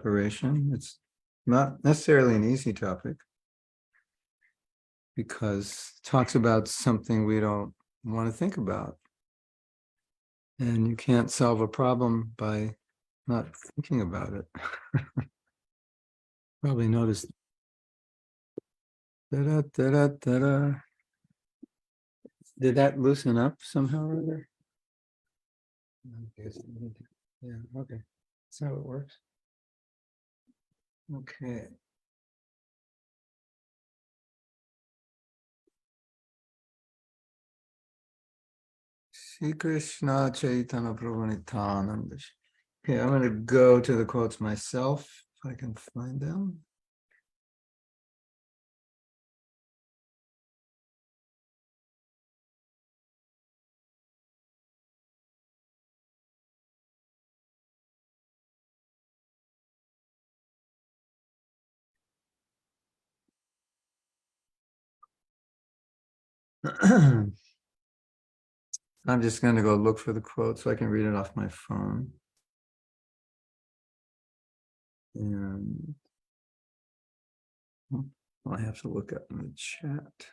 separation. It's not necessarily an easy topic because it talks about something we don't want to think about. And you can't solve a problem by not thinking about it. Probably noticed. Da-da, da-da, da-da. Did that loosen up somehow or other? Yeah, okay. That's how it works. Okay. Sri Krishna Chaitanya Prabhu Nityananda. Okay, I'm going to go to the quotes myself if I can find them. I'm just going to go look for the quote so I can read it off my phone. And I have to look up in the chat.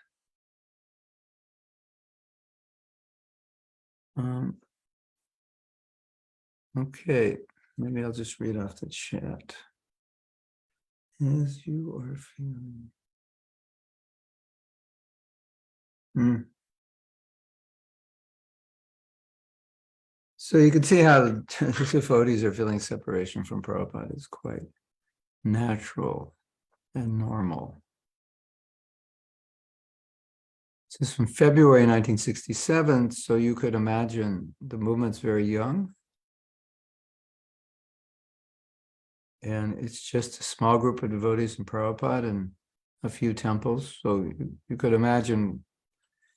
Okay, maybe I'll just read off the chat. As you are feeling. So you can see how the devotees are feeling separation from Prabhupada is quite natural and normal. This is from February 1967, so you could imagine the movement's very young. And it's just a small group of devotees in Prabhupada and a few temples. So you could imagine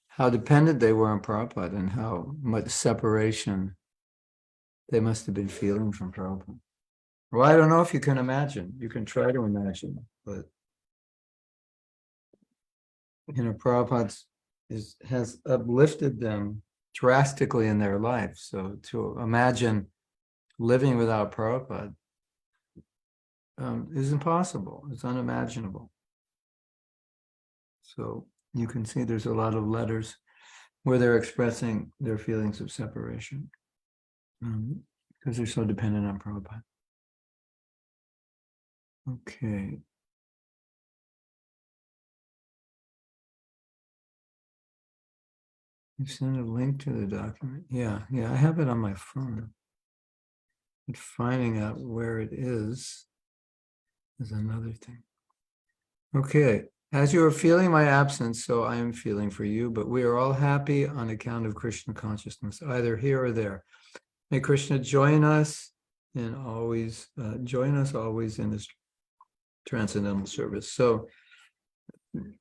how dependent they were on Prabhupada and how much separation they must have been feeling from Prabhupada. Well, I don't know if you can imagine. You can try to imagine, but Prabhupada has uplifted them drastically in their life. So to imagine living without Prabhupada is impossible. It's unimaginable. So you can see there's a lot of letters where they're expressing their feelings of separation because they're so dependent on Prabhupada. Okay. You sent a link to the document. Yeah, I have it on my phone. But finding out where it is another thing. Okay. As you are feeling my absence, so I am feeling for you, but we are all happy on account of Krishna consciousness, either here or there. May Krishna join us and always in this transcendental service. So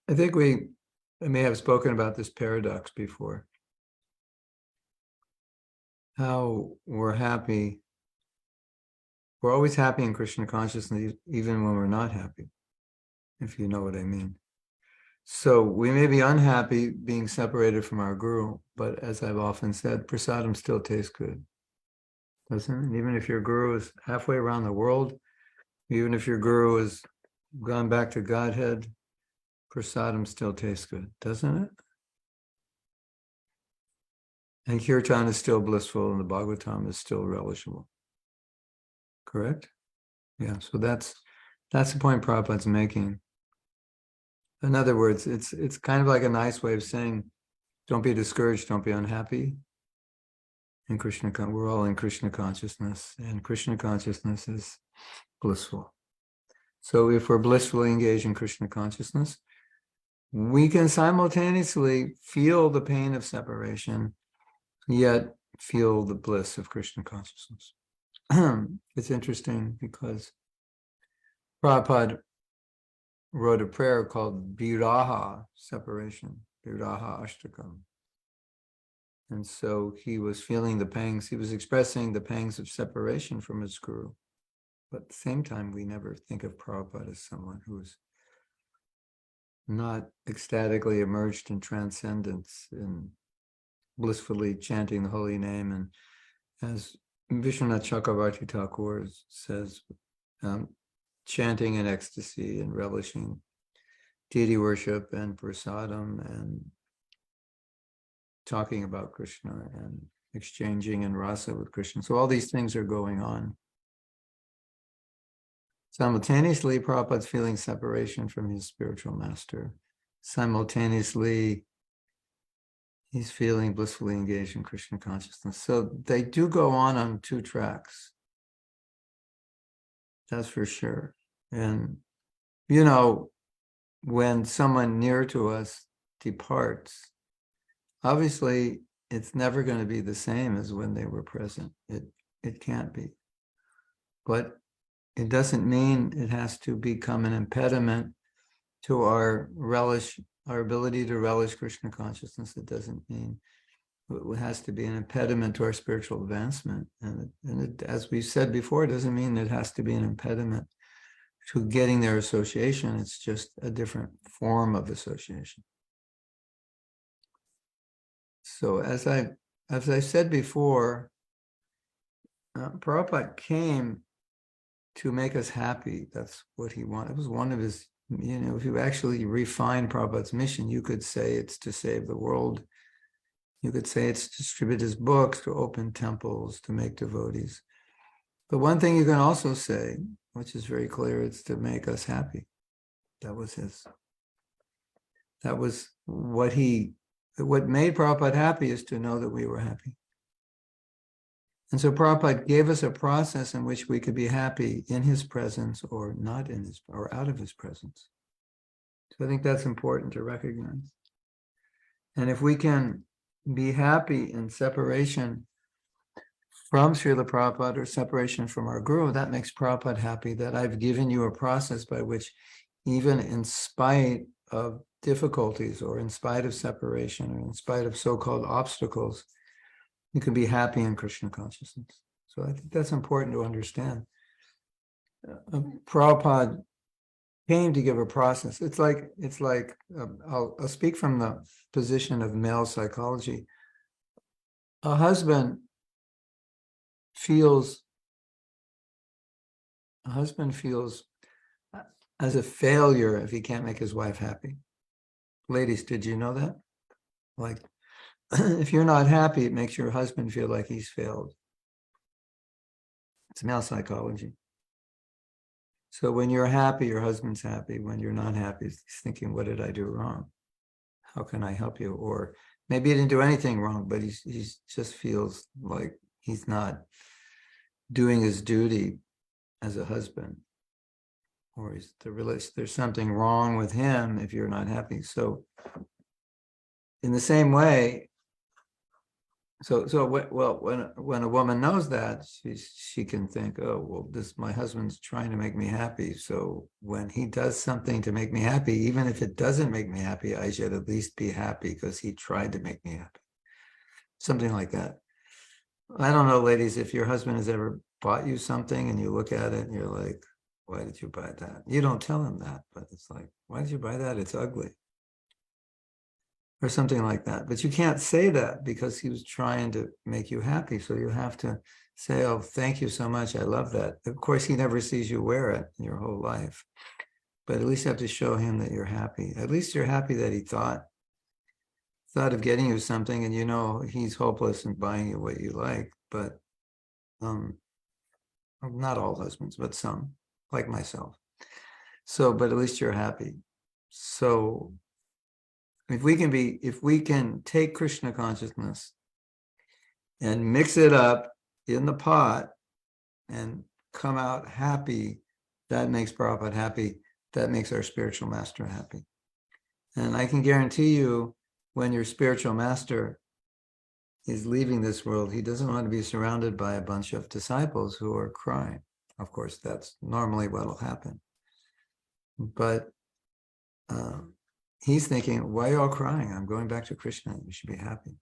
I think I may have spoken about this paradox before. How we're happy. We're always happy in Krishna consciousness, even when we're not happy, if you know what I mean. So we may be unhappy being separated from our guru, but as I've often said, prasadam still tastes good, doesn't it? Even if your guru is halfway around the world, even if your guru has gone back to Godhead, prasadam still tastes good, doesn't it? And kirtan is still blissful and the Bhagavatam is still relishable. Correct? Yeah, so that's the point Prabhupada's making. In other words, it's kind of like a nice way of saying, don't be discouraged, don't be unhappy. In Krishna, we're all in Krishna consciousness, and Krishna consciousness is blissful. So if we're blissfully engaged in Krishna consciousness, we can simultaneously feel the pain of separation, yet feel the bliss of Krishna consciousness. It's interesting because Prabhupada wrote a prayer called Viraha, separation, Viraha Ashtakam. And so he was feeling the pangs, he was expressing the pangs of separation from his guru. But at the same time, we never think of Prabhupada as someone who's not ecstatically immersed in transcendence and blissfully chanting the holy name. And as Vishwanath Chakravarti Thakur says, chanting in ecstasy and relishing deity worship and prasadam and talking about Krishna and exchanging in rasa with Krishna. So all these things are going on. Simultaneously, Prabhupada's feeling separation from his spiritual master. Simultaneously, he's feeling blissfully engaged in Krishna consciousness. So they do go on two tracks. That's for sure. And, you know, when someone near to us departs, obviously it's never going to be the same as when they were present. It can't be. But it doesn't mean it has to become an impediment to our relish, our ability to relish Krishna consciousness. It doesn't mean it has to be an impediment to our spiritual advancement. And as we said before, it doesn't mean it has to be an impediment to getting their association. It's just a different form of association. So as I said before, Prabhupada came to make us happy. That's what he wanted. It was one of his, if you actually refine Prabhupada's mission, you could say it's to save the world. You could say it's to distribute his books, to open temples, to make devotees. But one thing you can also say, which is very clear, it's to make us happy. That was what made Prabhupada happy, is to know that we were happy. And so Prabhupada gave us a process in which we could be happy in his presence or not in his, or out of his presence. So I think that's important to recognize. And if we can be happy in separation from Srila Prabhupada or separation from our Guru, that makes Prabhupada happy that I've given you a process by which, even in spite of difficulties or in spite of separation or in spite of so-called obstacles, you can be happy in Krishna consciousness. So I think that's important to understand. Prabhupada came to give a process. It's like I'll speak from the position of male psychology. A husband feels as a failure if he can't make his wife happy. Ladies, did you know that? Like, if you're not happy, it makes your husband feel like he's failed. It's male psychology. So when you're happy, your husband's happy. When you're not happy, he's thinking, what did I do wrong? How can I help you? Or maybe he didn't do anything wrong, but he just feels like he's not doing his duty as a husband. Or there's something wrong with him if you're not happy. So in the same way, when a woman knows that, she can think, oh, well, my husband's trying to make me happy. So when he does something to make me happy, even if it doesn't make me happy, I should at least be happy because he tried to make me happy. Something like that. I don't know, ladies, if your husband has ever bought you something and you look at it and you're like, why did you buy that? You don't tell him that, but it's like, why did you buy that? It's ugly. Or something like that. But you can't say that because he was trying to make you happy. So you have to say, oh, thank you so much. I love that. Of course, he never sees you wear it in your whole life. But at least you have to show him that you're happy. At least you're happy that he thought of getting you something, and he's hopeless in buying you what you like. But not all husbands, but some, like myself. So, but at least you're happy. So if we can take Krishna consciousness and mix it up in the pot and come out happy, that makes Prabhupada happy. That makes our spiritual master happy. And I can guarantee you, when your spiritual master is leaving this world, he doesn't want to be surrounded by a bunch of disciples who are crying. Of course, that's normally what will happen. But he's thinking, why are you all crying? I'm going back to Krishna. You should be happy.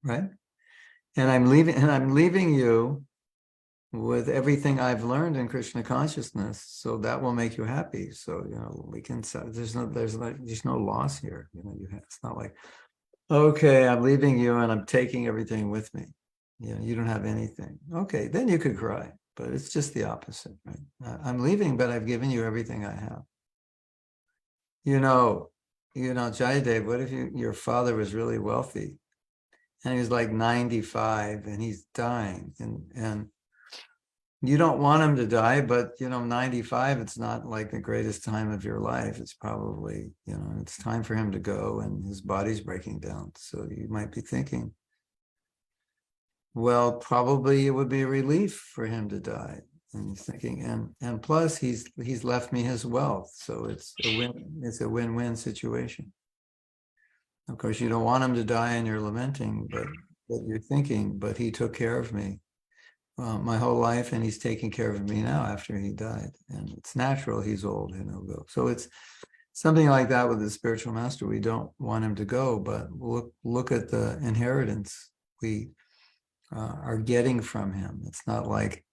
Right? And I'm leaving you with everything I've learned in Krishna consciousness. So that will make you happy. So, we can, there's no loss here. It's not like, okay, I'm leaving you and I'm taking everything with me. You don't have anything. Okay, then you could cry. but it's just the opposite, right? I'm leaving, but I've given you everything I have. You know, Jayadev, what if your father was really wealthy and he was like 95 and he's dying, and you don't want him to die, but 95, it's not like the greatest time of your life. It's probably, it's time for him to go and his body's breaking down. So you might be thinking, well, probably it would be a relief for him to die. And he's thinking, and plus he's left me his wealth. So it's a win-win situation. Of course, you don't want him to die and you're lamenting, but you're thinking, but he took care of me my whole life, and he's taking care of me now after he died. And it's natural, he's old and he'll go. So it's something like that with the spiritual master. We don't want him to go, but look at the inheritance we are getting from him. It's not like,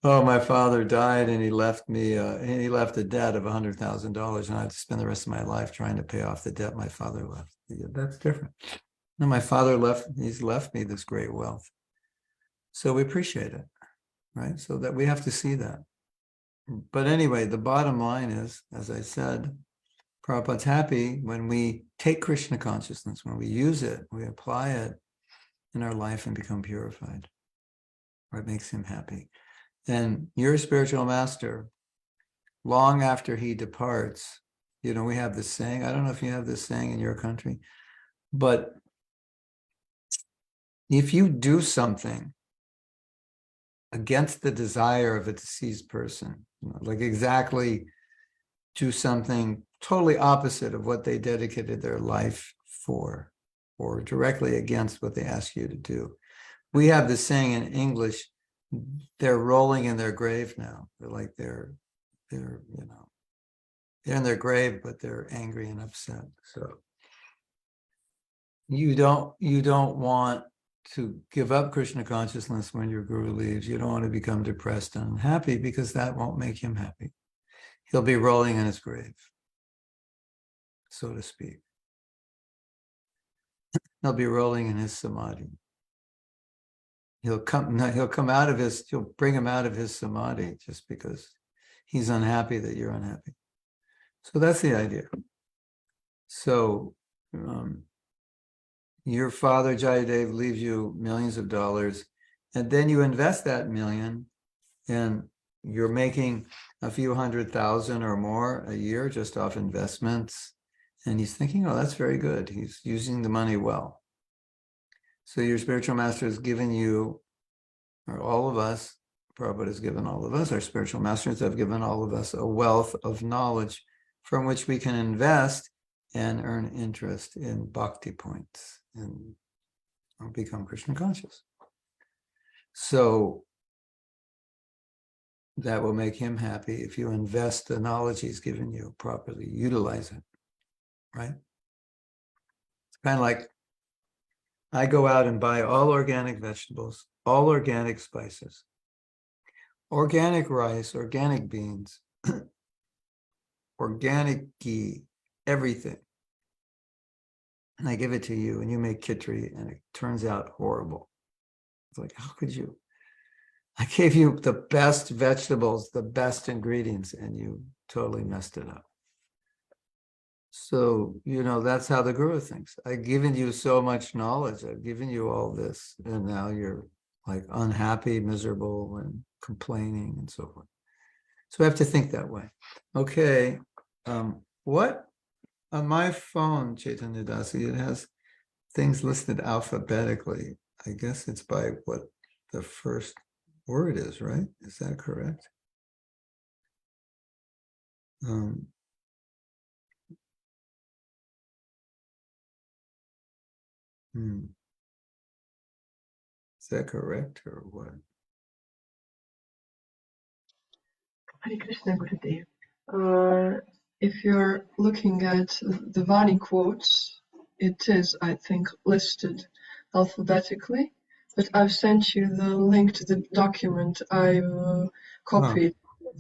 oh, my father died and he left me, and he left a debt of $100,000 and I have to spend the rest of my life trying to pay off the debt my father left. That's different. No, my father he's left me this great wealth. So we appreciate it, right? So that we have to see that. But anyway, the bottom line is, as I said, Prabhupada's happy when we take Krishna consciousness, when we use it, we apply it in our life and become purified. Or it makes him happy. And your spiritual master, long after he departs, we have this saying, I don't know if you have this saying in your country, but if you do something against the desire of a deceased person, like exactly do something totally opposite of what they dedicated their life for, or directly against what they ask you to do. We have this saying in English, they're rolling in their grave now. They're like they're in their grave, but they're angry and upset. So you don't want to give up Krishna consciousness when your guru leaves. You don't want to become depressed and unhappy, because that won't make him happy. He'll be rolling in his grave, so to speak. He'll be rolling in his samadhi. He'll bring him out of his samadhi just because he's unhappy that you're unhappy. So that's the idea. So your father, Jayadev, leaves you millions of dollars, and then you invest that million, and you're making a few 100,000 or more a year just off investments. And he's thinking, oh, that's very good. He's using the money well. So your spiritual master has given you, or all of us, Prabhupada has given all of us, our spiritual masters have given all of us a wealth of knowledge from which we can invest and earn interest in bhakti points and become Krishna conscious. So that will make him happy if you invest the knowledge he's given you properly, utilize it, right? It's kind of like I go out and buy all organic vegetables, all organic spices, organic rice, organic beans, organic ghee, everything. And I give it to you and you make khichdi and it turns out horrible. It's like, how could you? I gave you the best vegetables, the best ingredients, and you totally messed it up. So, that's how the guru thinks. I've given you so much knowledge. I've given you all this, and now you're like unhappy, miserable, and complaining and so forth. So I have to think that way. Okay. What on my phone, Chaitanya Dasi, it has things listed alphabetically. I guess it's by what the first word is, right? Is that correct? Is that correct or what? Hare Krishna, Gurudev. If you're looking at the Vani quotes, it is, I think, listed alphabetically, but I've sent you the link to the document. I've copied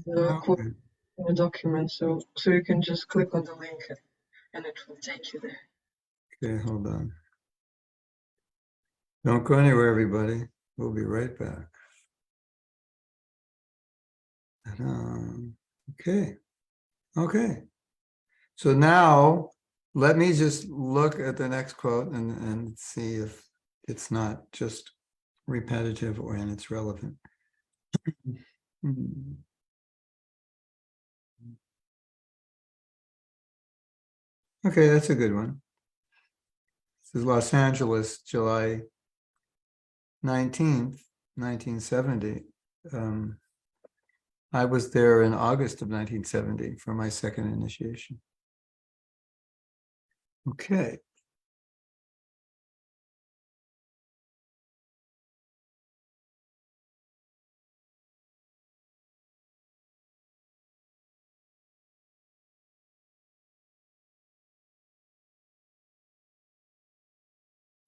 the quote Okay. in the document, so you can just click on the link and it will take you there. Okay, hold on. Don't go anywhere, everybody. We'll be right back. Okay. Okay. So now let me just look at the next quote and see if it's not just repetitive or and it's relevant. Okay, that's a good one. This is Los Angeles, July 19th, 1970. I was there in August of 1970 for my second initiation. Okay.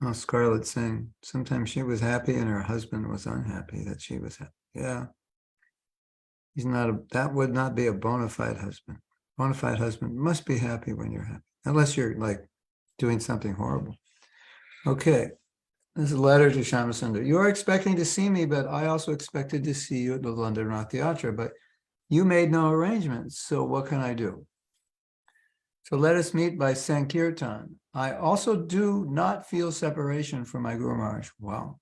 Oh, Scarlett saying sometimes she was happy and her husband was unhappy that she was happy. Yeah. He's not that would not be a bona fide husband. Bona fide husband must be happy when you're happy, unless you're like doing something horrible. Okay. This is a letter to Shyamasundar. You're expecting to see me, but I also expected to see you at the London Rath Theatre, but you made no arrangements. So what can I do? So let us meet by Sankirtan. I also do not feel separation from my Guru Maharaj. Wow.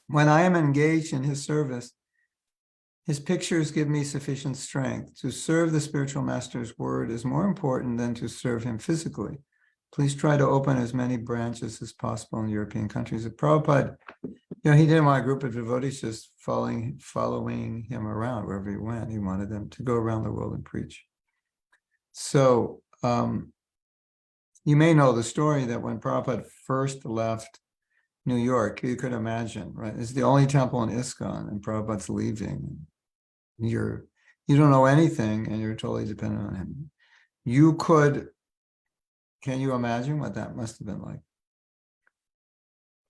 When I am engaged in his service, his pictures give me sufficient strength. To serve the spiritual master's word is more important than to serve him physically. Please try to open as many branches as possible in European countries. At Prabhupada, he didn't want a group of devotees just following him around wherever he went. He wanted them to go around the world and preach. So you may know the story that when Prabhupada first left New York, you could imagine, right? It's the only temple in ISKCON, and Prabhupada's leaving. You don't know anything, and you're totally dependent on him. Can you imagine what that must have been like?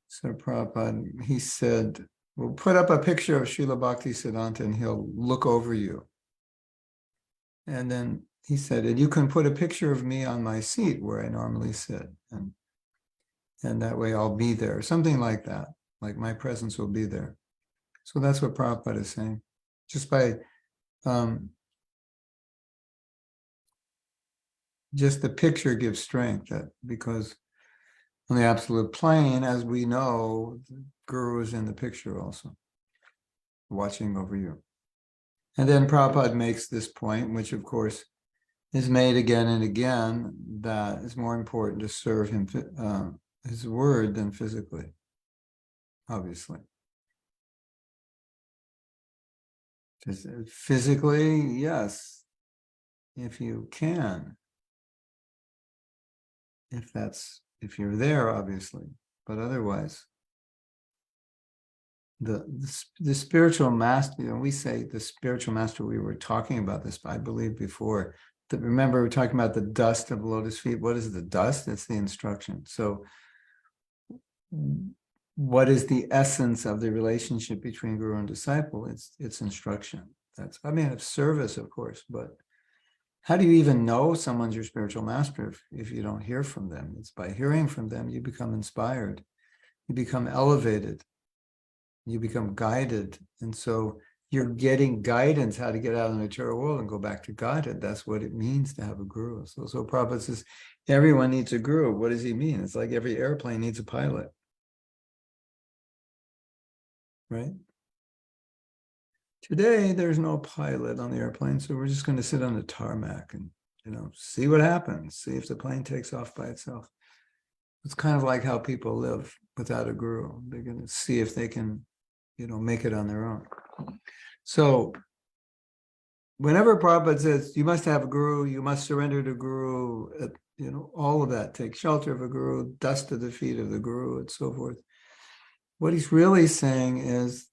So Prabhupada, he said, we'll put up a picture of Srila Bhakti Siddhanta and he'll look over you. And then he said, and you can put a picture of me on my seat where I normally sit. And that way I'll be there. Something like that. Like my presence will be there. So that's what Prabhupada is saying. Just by just the picture gives strength, that because on the absolute plane, as we know, the Guru is in the picture also, watching over you. And then Prabhupada makes this point, which of course is made again and again, that it's more important to serve him, his word, than physically, obviously. Physically, yes, if you can, if you're there, obviously, but otherwise, the spiritual master, we say the spiritual master, we were talking about this, I believe before, that remember we were talking about the dust of lotus feet. What is the dust? It's the instruction. So what is the essence of the relationship between guru and disciple? It's instruction. It's service, of course, but how do you even know someone's your spiritual master if you don't hear from them? It's by hearing from them, you become inspired, you become elevated, you become guided. And so you're getting guidance how to get out of the material world and go back to Godhead. That's what it means to have a guru. So Prabhupada says, everyone needs a guru. What does he mean? It's like every airplane needs a pilot. Right? Today, there's no pilot on the airplane, so we're just going to sit on the tarmac and, see what happens, see if the plane takes off by itself. It's kind of like how people live without a guru. They're going to see if they can, make it on their own. So whenever Prabhupada says, you must have a guru, you must surrender to guru, all of that, take shelter of a guru, dust to the feet of the guru, and so forth. What he's really saying is,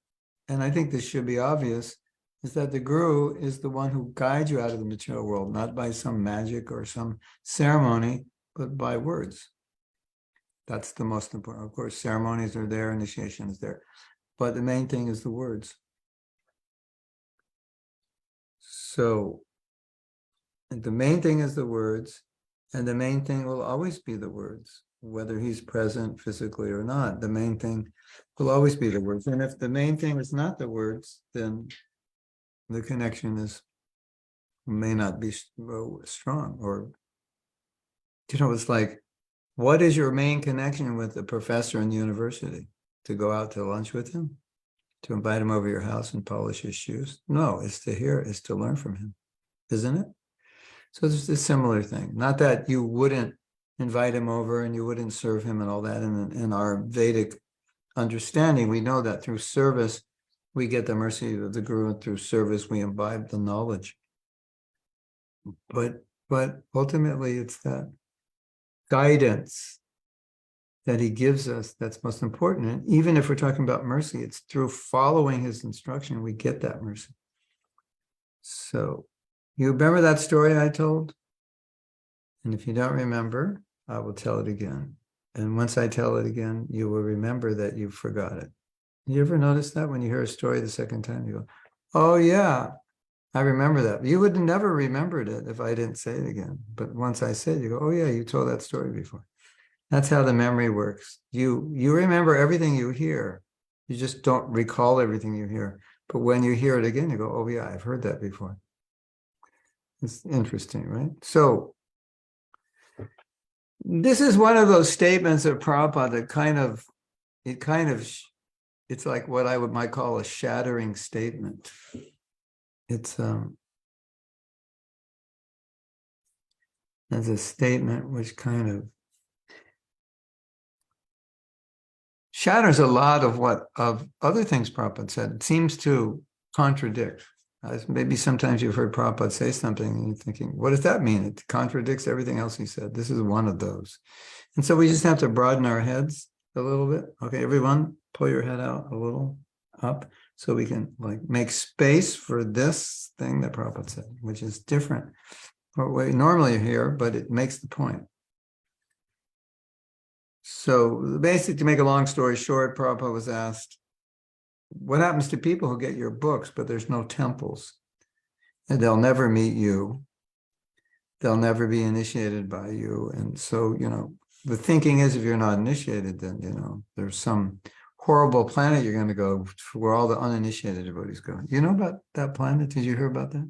and I think this should be obvious, is that the guru is the one who guides you out of the material world, not by some magic or some ceremony, but by words. That's the most important. Of course, ceremonies are there, initiation is there, but the main thing is the words. So the main thing is the words, and the main thing will always be the words, whether he's present physically or not. The main thing will always be the words. And if the main thing is not the words, then the connection may not be strong, or, it's like, what is your main connection with the professor in the university? To go out to lunch with him? To invite him over your house and polish his shoes? No, it's to learn from him, isn't it? So there's a similar thing. Not that you wouldn't invite him over and you wouldn't serve him and all that. In our Vedic understanding, we know that through service, we get the mercy of the Guru, and through service, we imbibe the knowledge. But ultimately, it's that guidance that he gives us that's most important. And even if we're talking about mercy, it's through following his instruction we get that mercy. So you remember that story I told? And if you don't remember, I will tell it again. And once I tell it again, you will remember that you forgot it. You ever notice that when you hear a story the second time, you go, oh yeah, I remember that. You would never remembered it if I didn't say it again. But once I said it, you go, oh yeah, you told that story before. That's how the memory works. You remember everything you hear. You just don't recall everything you hear. But when you hear it again, you go, oh yeah, I've heard that before. It's interesting, right? So this is one of those statements of Prabhupada that it's like what I might call a shattering statement. It's a statement which kind of shatters a lot of other things Prabhupada said. It seems to contradict. Maybe sometimes you've heard Prabhupada say something and you're thinking, what does that mean? It contradicts everything else he said. This is one of those. And so we just have to broaden our heads a little bit. Okay, everyone, pull your head out a little up so we can make space for this thing that Prabhupada said, which is different from what we normally hear, but it makes the point. So basically, to make a long story short, Prabhupada was asked, what happens to people who get your books, but there's no temples? And they'll never meet you. They'll never be initiated by you. And so, the thinking is if you're not initiated, then, there's some horrible planet you're going to go where all the uninitiated devotees go. You know about that planet? Did you hear about that?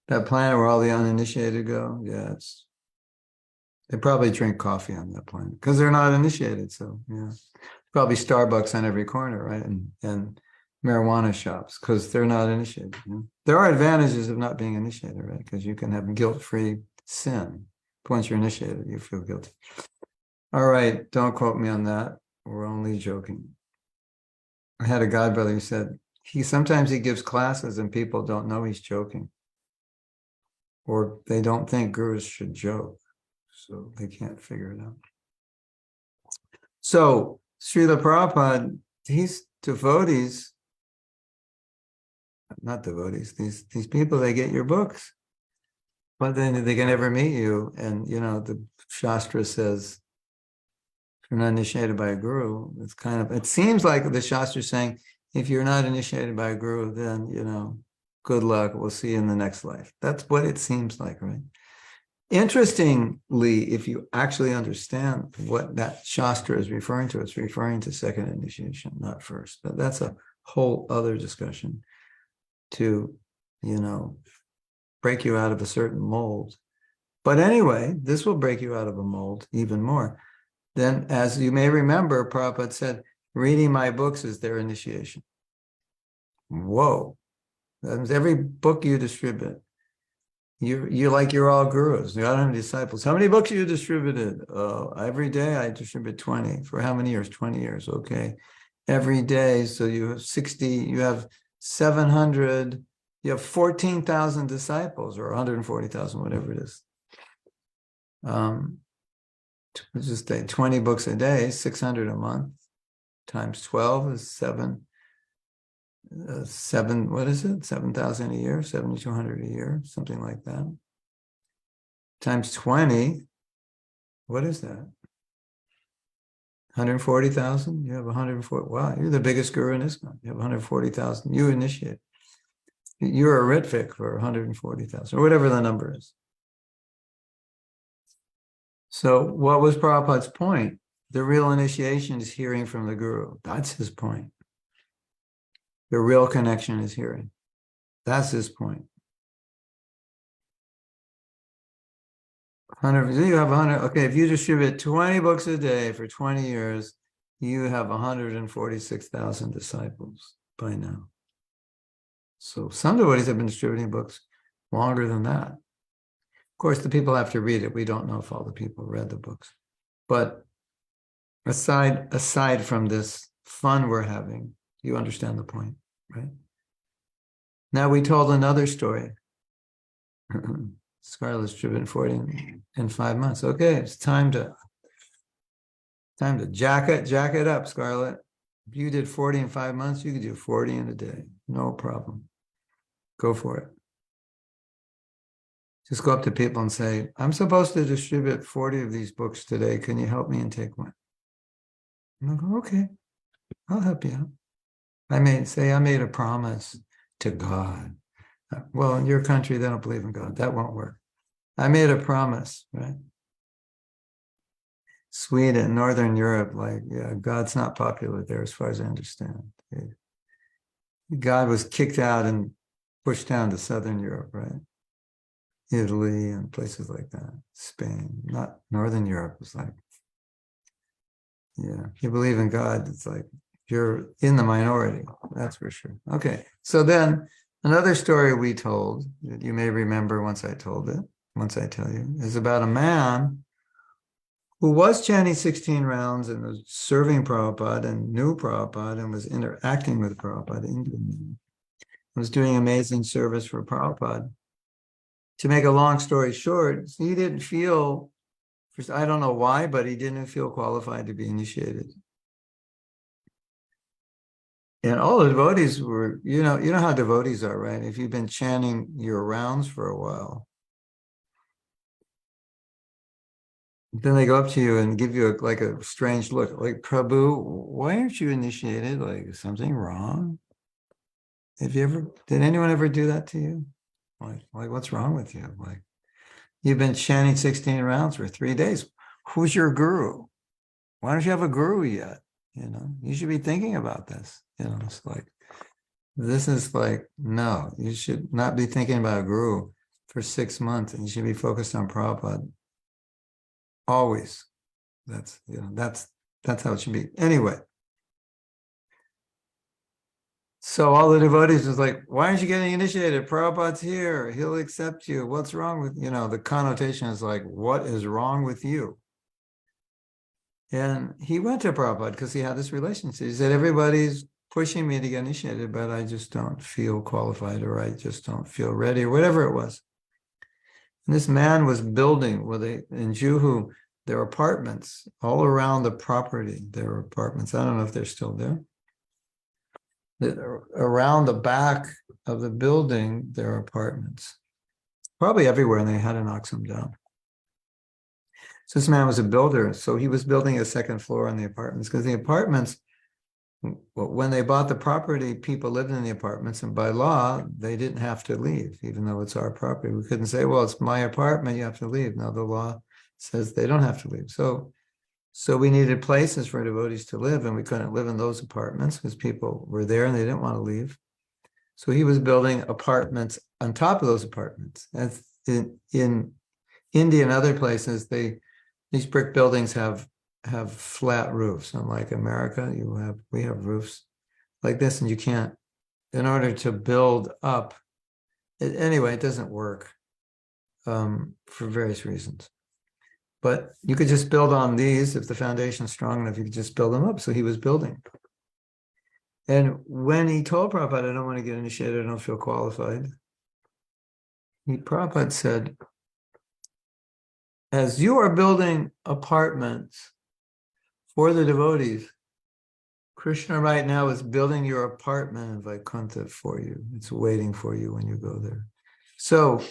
That planet where all the uninitiated go? Yeah, they probably drink coffee on that planet because they're not initiated. So, yeah. Probably Starbucks on every corner, right? And marijuana shops because they're not initiated. There are advantages of not being initiated, right? Because you can have guilt-free sin. But once you're initiated, you feel guilty. All right, don't quote me on that. We're only joking. I had a godbrother who said sometimes he gives classes and people don't know he's joking, or they don't think gurus should joke, so they can't figure it out. So Srila Prabhupada, these devotees, not devotees, these people, they get your books, but then they can never meet you. And, the Shastra says, if you're not initiated by a guru, it seems like the Shastra is saying, if you're not initiated by a guru, then, good luck. We'll see you in the next life. That's what it seems like, right? Interestingly, if you actually understand what that Shastra is referring to, it's referring to second initiation, not first. But that's a whole other discussion to, break you out of a certain mold. But anyway, this will break you out of a mold even more. Then, as you may remember, Prabhupada said, reading my books is their initiation. Whoa. That means every book you distribute, you're all gurus. You don't have any disciples. How many books you distributed? Every day I distribute 20. For how many years? 20 years. Okay. Every day. So you have 60, you have 700, you have 14,000 disciples, or 140,000, whatever it is. Just 20 books a day, 600 a month, times 12 is 7, what is it? 7,000 a year, 7,200 a year, something like that. Times 20, what is that? 140,000? You have 140. Wow, you're the biggest guru in ISKCON. You have 140,000. You initiate. You're a Ritvik for 140,000, or whatever the number is. So what was Prabhupada's point? The real initiation is hearing from the guru. That's his point. The real connection is hearing. That's his point. 100, you have 100. Okay, if you distribute 20 books a day for 20 years, you have 146,000 disciples by now. So some devotees have been distributing books longer than that. Of course, the people have to read it. We don't know if all the people read the books. But aside from this fun we're having, you understand the point, right? Now we told another story. Scarlett's driven 40 in 5 months. Okay, it's time to jack it up, Scarlett. If you did 40 in 5 months, you could do 40 in a day. No problem. Go for it. Just go up to people and say, I'm supposed to distribute 40 of these books today. Can you help me and take one? And they'll go, okay, I'll help you out. I made a promise to God. Well, in your country, they don't believe in God. That won't work. I made a promise, right? Sweden, Northern Europe, God's not popular there as far as I understand. God was kicked out and pushed down to Southern Europe, right? Italy and places like that. Spain, not Northern Europe. It's like, yeah, if you believe in God, it's like you're in the minority. That's for sure. Okay, so then another story we told that you may remember once I tell you, is about a man who was chanting 16 rounds and was serving Prabhupada and knew Prabhupada and was interacting with Prabhupada, Indian man, was doing amazing service for Prabhupada. To make a long story short, he didn't feel, I don't know why, but he didn't feel qualified to be initiated. And all the devotees were, you know how devotees are, right? If you've been chanting your rounds for a while, then they go up to you and give you a strange look, like, Prabhu, why aren't you initiated? Like, is something wrong? Did anyone ever do that to you? Like, what's wrong with you? Like, you've been chanting 16 rounds for 3 days. Who's your guru? Why don't you have a guru yet? You should be thinking about this. It's like, this is like, no, you should not be thinking about a guru for 6 months, and you should be focused on Prabhupada. Always. That's how it should be. Anyway. So all the devotees was like, why aren't you getting initiated? Prabhupada's here. He'll accept you. What's wrong with, the connotation is like, what is wrong with you? And he went to Prabhupada because he had this relationship. He said, everybody's pushing me to get initiated, but I just don't feel qualified, or I just don't feel ready, or whatever it was. And this man was building in Juhu, there are apartments all around the property. There are apartments. I don't know if they're still there. Around the back of the building, there are apartments. Probably everywhere, and they had to knock some down. So this man was a builder, so he was building a second floor on the apartments, because the apartments, when they bought the property, people lived in the apartments, and by law, they didn't have to leave, even though it's our property. We couldn't say, well, it's my apartment, you have to leave. No, the law says they don't have to leave. So we needed places for devotees to live, and we couldn't live in those apartments because people were there and they didn't want to leave. So he was building apartments on top of those apartments. As in India and other places, these brick buildings have flat roofs. Unlike America, we have roofs like this, and you can't, in order to build up, anyway, it doesn't work for various reasons. But you could just build on these. If the foundation is strong enough, you could just build them up. So he was building. And when he told Prabhupada, I don't want to get initiated, I don't feel qualified, Prabhupada said, as you are building apartments for the devotees, Krishna right now is building your apartment in Vaikuntha for you. It's waiting for you when you go there. So,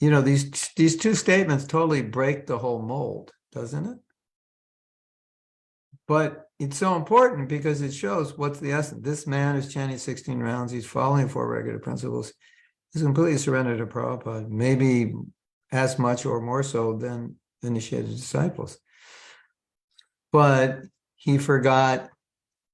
these two statements totally break the whole mold, doesn't it? But it's so important because it shows what's the essence. This man is chanting 16 rounds. He's following 4 regular principles. He's completely surrendered to Prabhupada, maybe as much or more so than initiated disciples. But he forgot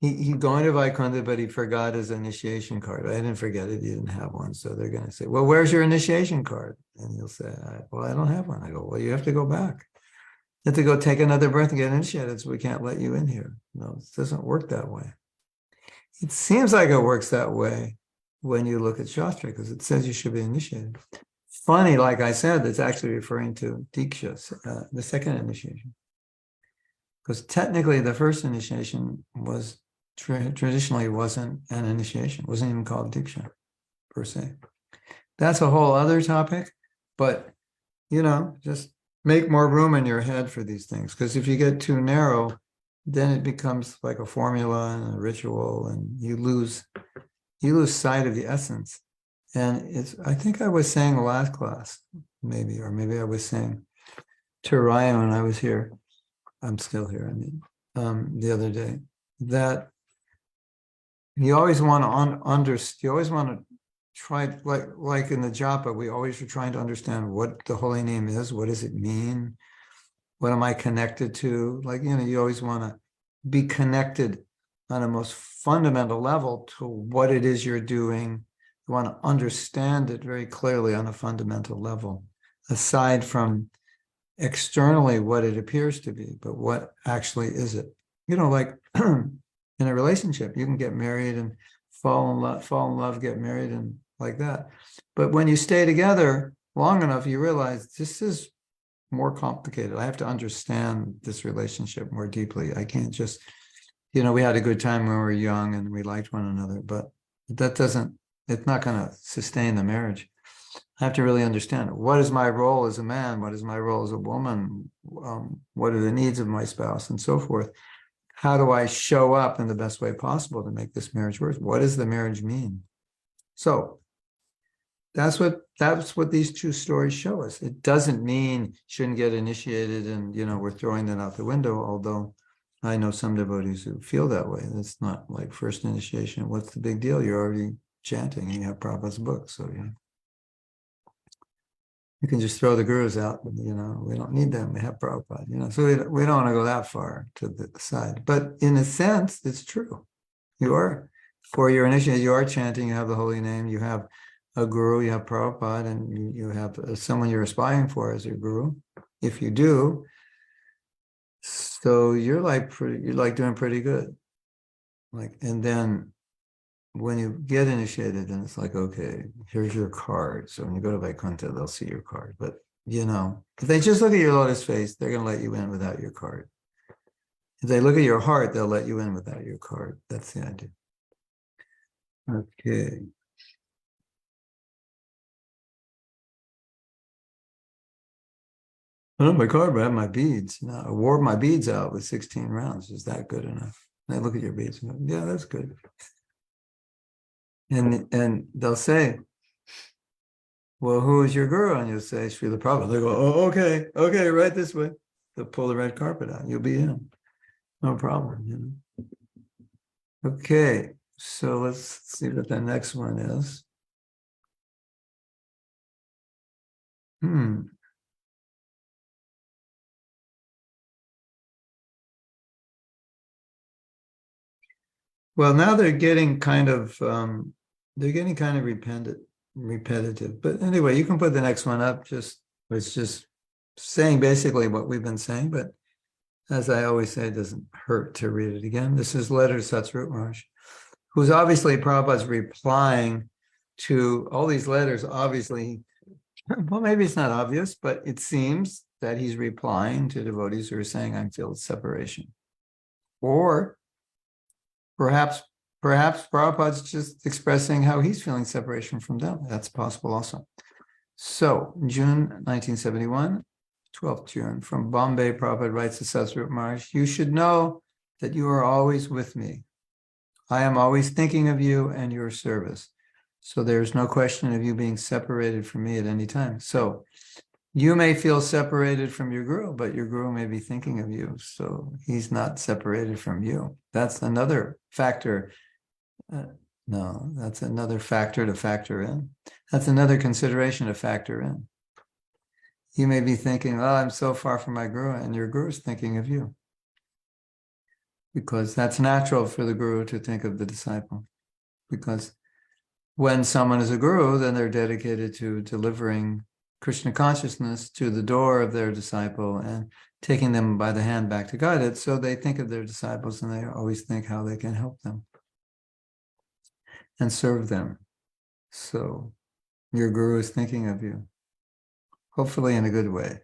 He going to Vaikuntha, but he forgot his initiation card. I didn't forget it. He didn't have one. So they're going to say, well, where's your initiation card? And he'll say, well, I don't have one. I go, well, you have to go back. You have to go take another birth and get initiated. So we can't let you in here. No, it doesn't work that way. It seems like it works that way when you look at Shastra, because it says you should be initiated. Funny, like I said, it's actually referring to Diksha, the second initiation. Because technically the first initiation was traditionally wasn't an initiation, it wasn't even called Diksha per se. That's a whole other topic, but just make more room in your head for these things. Because if you get too narrow, then it becomes like a formula and a ritual, and you lose sight of the essence. And I think I was saying last class, maybe I was saying to Ryan when I was here, I'm still here, the other day, that you always want to you always want to try, like in the japa, we always are trying to understand what the holy name is, what does it mean, what am I connected to? Like, you always want to be connected on a most fundamental level to what it is you're doing. You want to understand it very clearly on a fundamental level, aside from externally what it appears to be, but what actually is it? Like in a relationship, you can get married and fall in love, get married and like that. But when you stay together long enough, you realize this is more complicated. I have to understand this relationship more deeply. I can't just, we had a good time when we were young and we liked one another, but it's not going to sustain the marriage. I have to really understand, what is my role as a man? What is my role as a woman? What are the needs of my spouse and so forth? How do I show up in the best way possible to make this marriage work? What does the marriage mean? So that's what these two stories show us. It doesn't mean shouldn't get initiated and, we're throwing that out the window, although I know some devotees who feel that way. It's not like first initiation. What's the big deal? You're already chanting and you have Prabhupada's book. So, you can just throw the gurus out, we don't need them. We have Prabhupada, so we don't want to go that far to the side. But in a sense, it's true. You are, for your initiation, you are chanting, you have the holy name, you have a guru, you have Prabhupada, and you have someone you're aspiring for as your guru, if you do. So you're doing pretty good. And then when you get initiated, then it's like, okay, here's your card. So when you go to Vaikuntha, they'll see your card. But, if they just look at your lotus face, they're going to let you in without your card. If they look at your heart, they'll let you in without your card. That's the idea. Okay. I don't have my card, but I have my beads. I wore my beads out with 16 rounds. Is that good enough? And I look at your beads and go, yeah, that's good. And they'll say, well, who is your guru? And you'll say, Srila Prabhupada. They go, oh, okay, right this way. They'll pull the red carpet out. You'll be in. No problem. Okay, so let's see what the next one is. Well, now they're getting kind of repetitive. But anyway, you can put the next one up. It's just saying basically what we've been saying, but as I always say, it doesn't hurt to read it again. This is letter to Satsvarup Maharaj, who's obviously Prabhupada's replying to all these letters. Obviously, well, maybe it's not obvious, but it seems that he's replying to devotees who are saying, I feel separation. Or perhaps Prabhupada's just expressing how he's feeling separation from them. That's possible also. So, June 1971, 12th June, from Bombay, Prabhupada writes to Satsvarup Maharaj, you should know that you are always with me. I am always thinking of you and your service. So there's no question of you being separated from me at any time. So you may feel separated from your guru, but your guru may be thinking of you. So he's not separated from you. That's another factor. No, that's another factor to factor in. That's another consideration to factor in. You may be thinking, oh, I'm so far from my guru, and your guru is thinking of you. because that's natural for the guru to think of the disciple. Because when someone is a guru, then they're dedicated to delivering Krishna consciousness to the door of their disciple and taking them by the hand back to guidance. So they think of their disciples and they always think how they can help them and serve them. So your guru is thinking of you, hopefully in a good way.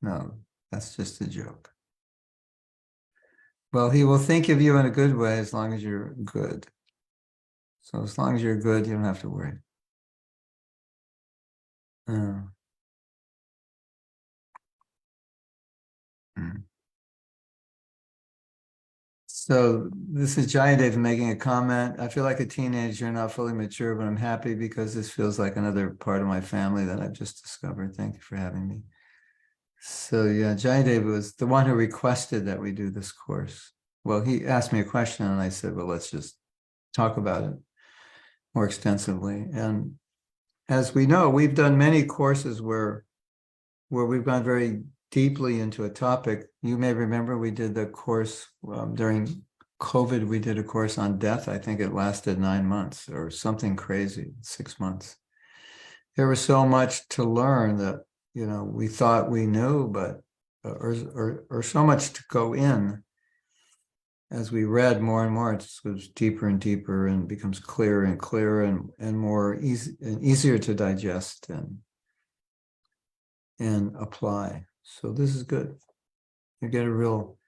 No, that's just a joke. Well, he will think of you in a good way as long as you're good. So as long as you're good, you don't have to worry. So this is Jayadev making a comment. I feel like a teenager, not fully mature, but I'm happy because this feels like another part of my family that I've just discovered. Thank you for having me. So yeah, Jayadev was the one who requested that we do this course. Well, he asked me a question and I said, well, let's just talk about it more extensively. And as we know, we've done many courses where we've gone very deeply into a topic. You may remember we did the course during COVID, we did a course on death. I think it lasted 9 months or something crazy, 6 months. There was so much to learn that, you know, we thought we knew, but, or so much to go in. As we read more and more, it just goes deeper and deeper and becomes clearer and clearer and more easy and easier to digest and apply. So this is good. You get a real,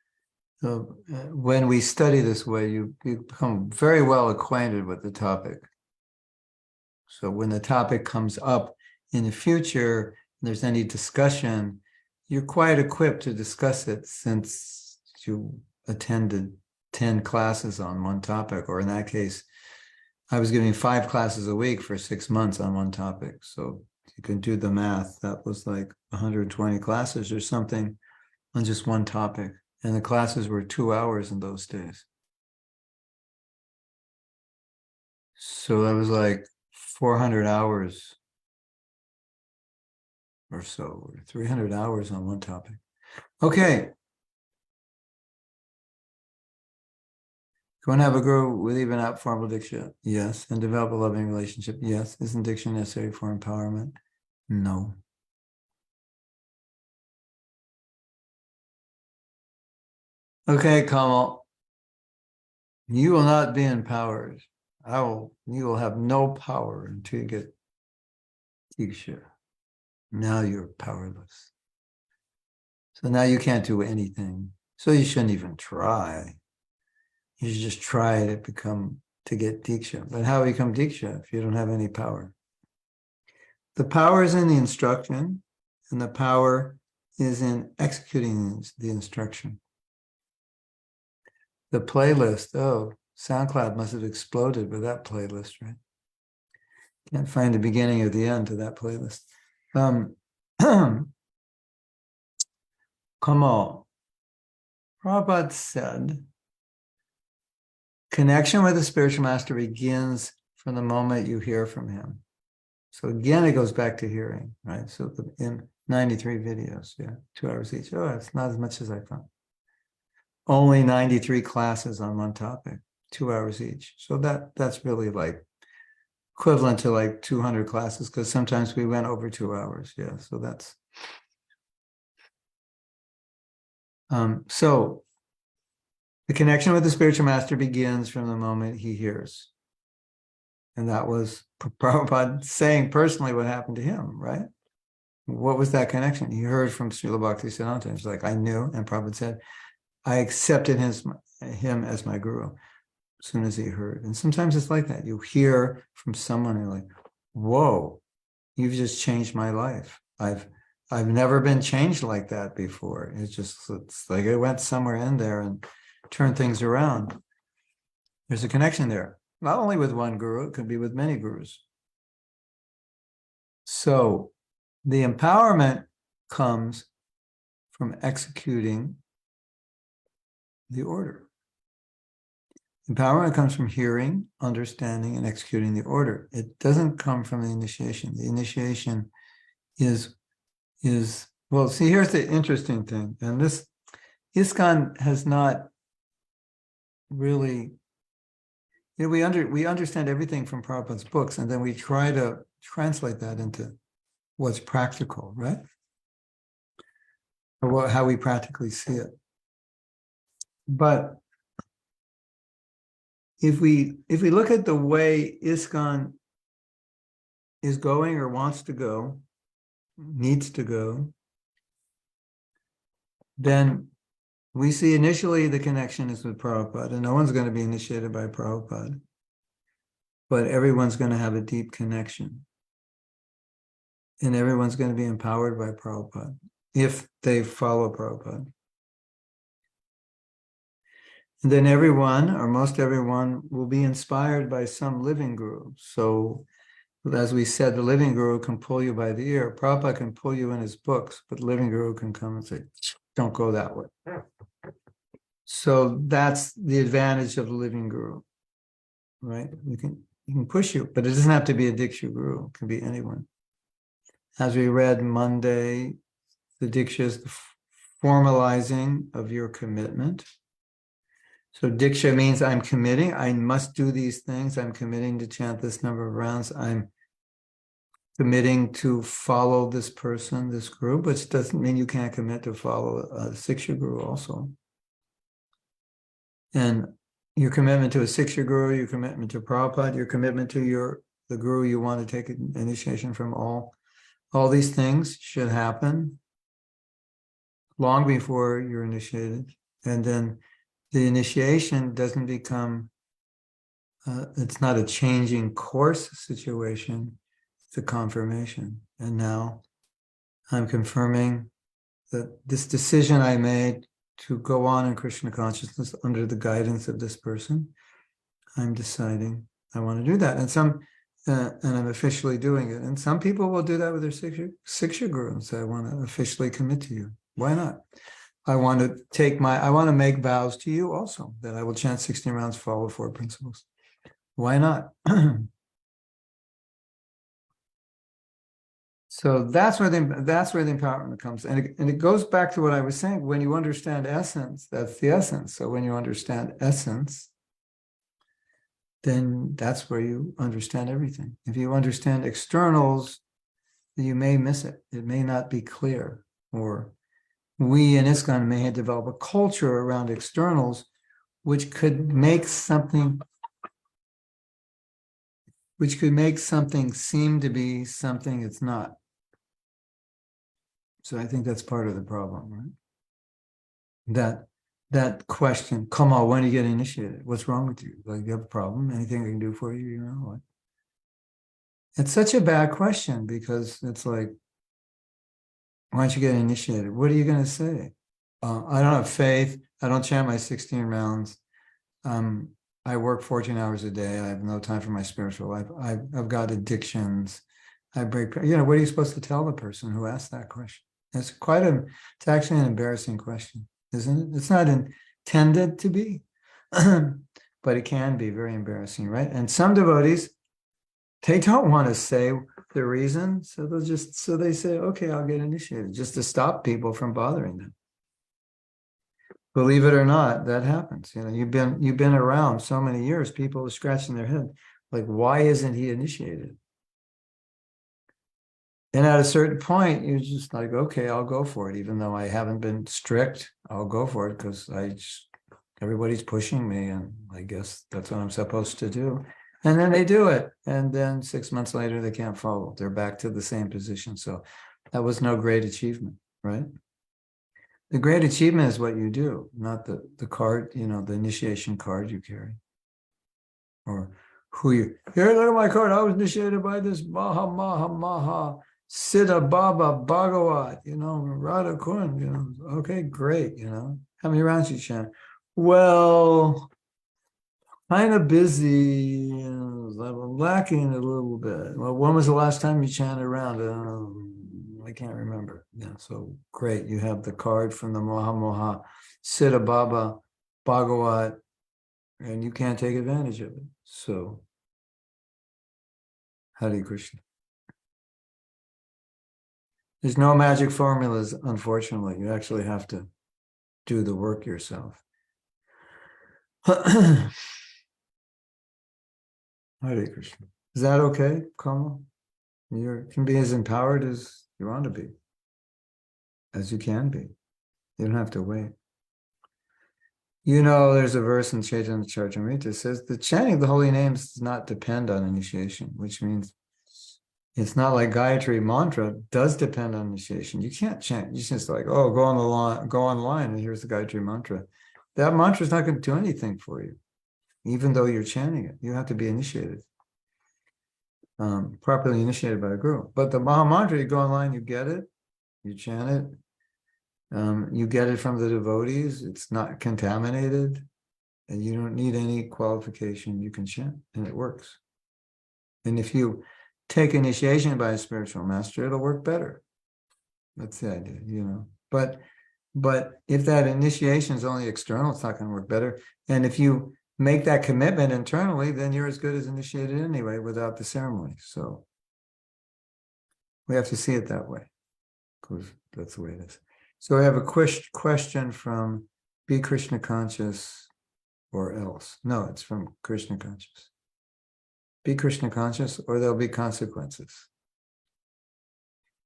when we study this way, you become very well acquainted with the topic. So when the topic comes up in the future, and there's any discussion, you're quite equipped to discuss it since you attended 10 classes on one topic, or in that case, I was giving 5 classes a week for 6 months on one topic. So you can do the math. That was like 120 classes or something on just one topic. And the classes were 2 hours in those days. So that was like 400 hours or so, or 300 hours on one topic. Okay. Go and have a guru with even out formal diksha? Yes. And develop a loving relationship? Yes. Isn't diksha necessary for empowerment? No. Okay, Kamal. You will not be empowered. You will have no power until you get diksha. Now you're powerless. So now you can't do anything. So you shouldn't even try. You should just try to get diksha. But how become diksha if you don't have any power? The power is in the instruction, and the power is in executing the instruction. The playlist, oh, SoundCloud must have exploded with that playlist, right? Can't find the beginning or the end to that playlist. Come on. Prabhupada said, connection with the spiritual master begins from the moment you hear from him. So again, it goes back to hearing, right? So in 93 videos, yeah, 2 hours each. Oh, it's not as much as I thought. Only 93 classes on one topic, 2 hours each. So that's really like equivalent to like 200 classes, because sometimes we went over 2 hours. Yeah, so that's so the connection with the spiritual master begins from the moment he hears. And that was Prabhupada saying personally what happened to him, right? What was that connection? He heard from Srila Bhaktisiddhanta. It's like, I knew, and Prabhupada said, I accepted him as my guru as soon as he heard. And sometimes it's like that. You hear from someone and you're like, whoa, you've just changed my life. I've never been changed like that before. It's like it went somewhere in there and turned things around. There's a connection there. Not only with one guru, it could be with many gurus. So the empowerment comes from executing the order. Empowerment comes from hearing, understanding, and executing the order. It doesn't come from the initiation. The initiation is well, see, here's the interesting thing. And this, ISKCON has not really, we understand everything from Prabhupada's books, and then we try to translate that into what's practical, right? Or how we practically see it. But if we look at the way ISKCON is going or wants to go, needs to go, then we see initially the connection is with Prabhupada, and no one's going to be initiated by Prabhupada, but everyone's going to have a deep connection. And everyone's going to be empowered by Prabhupada if they follow Prabhupada. And then everyone, or most everyone, will be inspired by some living guru. So, as we said, the living guru can pull you by the ear. Prabhupada can pull you in his books, but the living guru can come and say, don't go that way. So that's the advantage of the living guru, right? You can push you, but it doesn't have to be a Diksha guru. It can be anyone. As we read Monday, the Diksha is the formalizing of your commitment. So Diksha means I'm committing. I must do these things. I'm committing to chant this number of rounds. I'm committing to follow this person, this guru, which doesn't mean you can't commit to follow a Siksha guru also. And your commitment to a Siksha guru, your commitment to Prabhupada, your commitment to the guru you want to take an initiation from, all these things should happen long before you're initiated. And then the initiation doesn't become, it's not a changing course situation, it's a confirmation. And now I'm confirming that this decision I made to go on in Krishna consciousness under the guidance of this person, I'm deciding I want to do that. And I'm officially doing it. And some people will do that with their Siksha guru and say, I want to officially commit to you. Why not? I want to make vows to you also, that I will chant 16 rounds, follow 4 principles. Why not? So that's where the empowerment comes. And it goes back to what I was saying. When you understand essence, that's the essence. So when you understand essence, then that's where you understand everything. If you understand externals, you may miss it. It may not be clear. Or we in ISKCON may have developed a culture around externals, which could make something seem to be something it's not. So I think that's part of the problem, right? That question, come on, when do you get initiated? What's wrong with you? Like, you have a problem? Anything I can do for you? You know what? It's such a bad question, because it's like, why don't you get initiated? What are you going to say? I don't have faith. I don't chant my 16 rounds. I work 14 hours a day. I have no time for my spiritual life. I've got addictions. I break, what are you supposed to tell the person who asked that question? It's actually an embarrassing question, isn't it? It's not intended to be, but it can be very embarrassing, right? And some devotees, they don't want to say the reason, so they say, okay, I'll get initiated, just to stop people from bothering them. Believe it or not, that happens. You've been around so many years, people are scratching their head, like, why isn't he initiated? And at a certain point, you're just like, okay, I'll go for it. Even though I haven't been strict, I'll go for it, because everybody's pushing me, and I guess that's what I'm supposed to do. And then they do it. And then 6 months later, they can't follow. They're back to the same position. So that was no great achievement, right? The great achievement is what you do, not the card, the initiation card you carry. Or here, look at my card. I was initiated by this Maha Siddha Baba Bhagavat, Radha Kun, okay, great, How many rounds you chant? Well, kind of busy, I'm lacking a little bit. Well, when was the last time you chanted around? I can't remember. Yeah, so great. You have the card from the Maha Siddha Baba Bhagavat, and you can't take advantage of it. So, Hare Krishna. There's no magic formulas, unfortunately. You actually have to do the work yourself. Hare Krishna. Is that okay, Kamal? You can be as empowered as you want to be, as you can be. You don't have to wait. You know, there's a verse in Chaitanya Charitamrita that says the chanting of the holy names does not depend on initiation, which means it's not like Gayatri mantra does depend on initiation. You can't chant. You just like, oh, go on the line, go online, and here's the Gayatri mantra. That mantra is not going to do anything for you, even though you're chanting it. You have to be initiated, properly initiated by a guru. But the Maha mantra, you go online, you get it, you chant it. You get it from the devotees. It's not contaminated, and you don't need any qualification. You can chant, and it works. And if you take initiation by a spiritual master, it'll work better. That's the idea, you know. But if that initiation is only external, it's not going to work better. And if you make that commitment internally, then you're as good as initiated anyway without the ceremony. So we have to see it that way, because that's the way it is. So we have a question from Be Krishna Conscious or else. No, it's from Krishna Conscious. Be Krishna Conscious or there'll be consequences.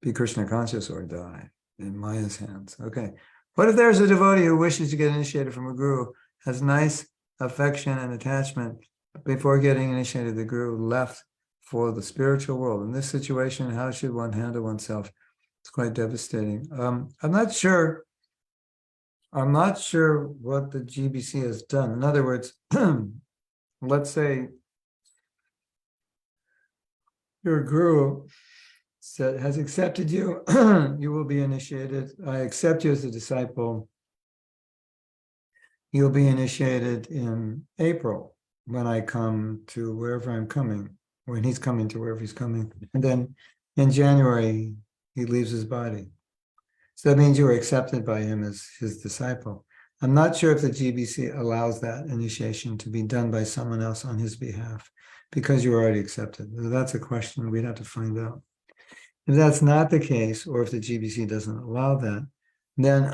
Be Krishna Conscious or die in Maya's hands. Okay. What if there's a devotee who wishes to get initiated from a guru, has nice affection and attachment, before getting initiated, the guru left for the spiritual world? In this situation, how should one handle oneself? It's quite devastating. I'm not sure what the GBC has done. In other words, let's say your guru has accepted you, you will be initiated. I accept you as a disciple. You'll be initiated in April when I come to wherever I'm coming, when he's coming to wherever he's coming. And then in January, he leaves his body. So that means you were accepted by him as his disciple. I'm not sure if the GBC allows that initiation to be done by someone else on his behalf, because you were already accepted. That's a question we'd have to find out. If that's not the case, or if the GBC doesn't allow that, then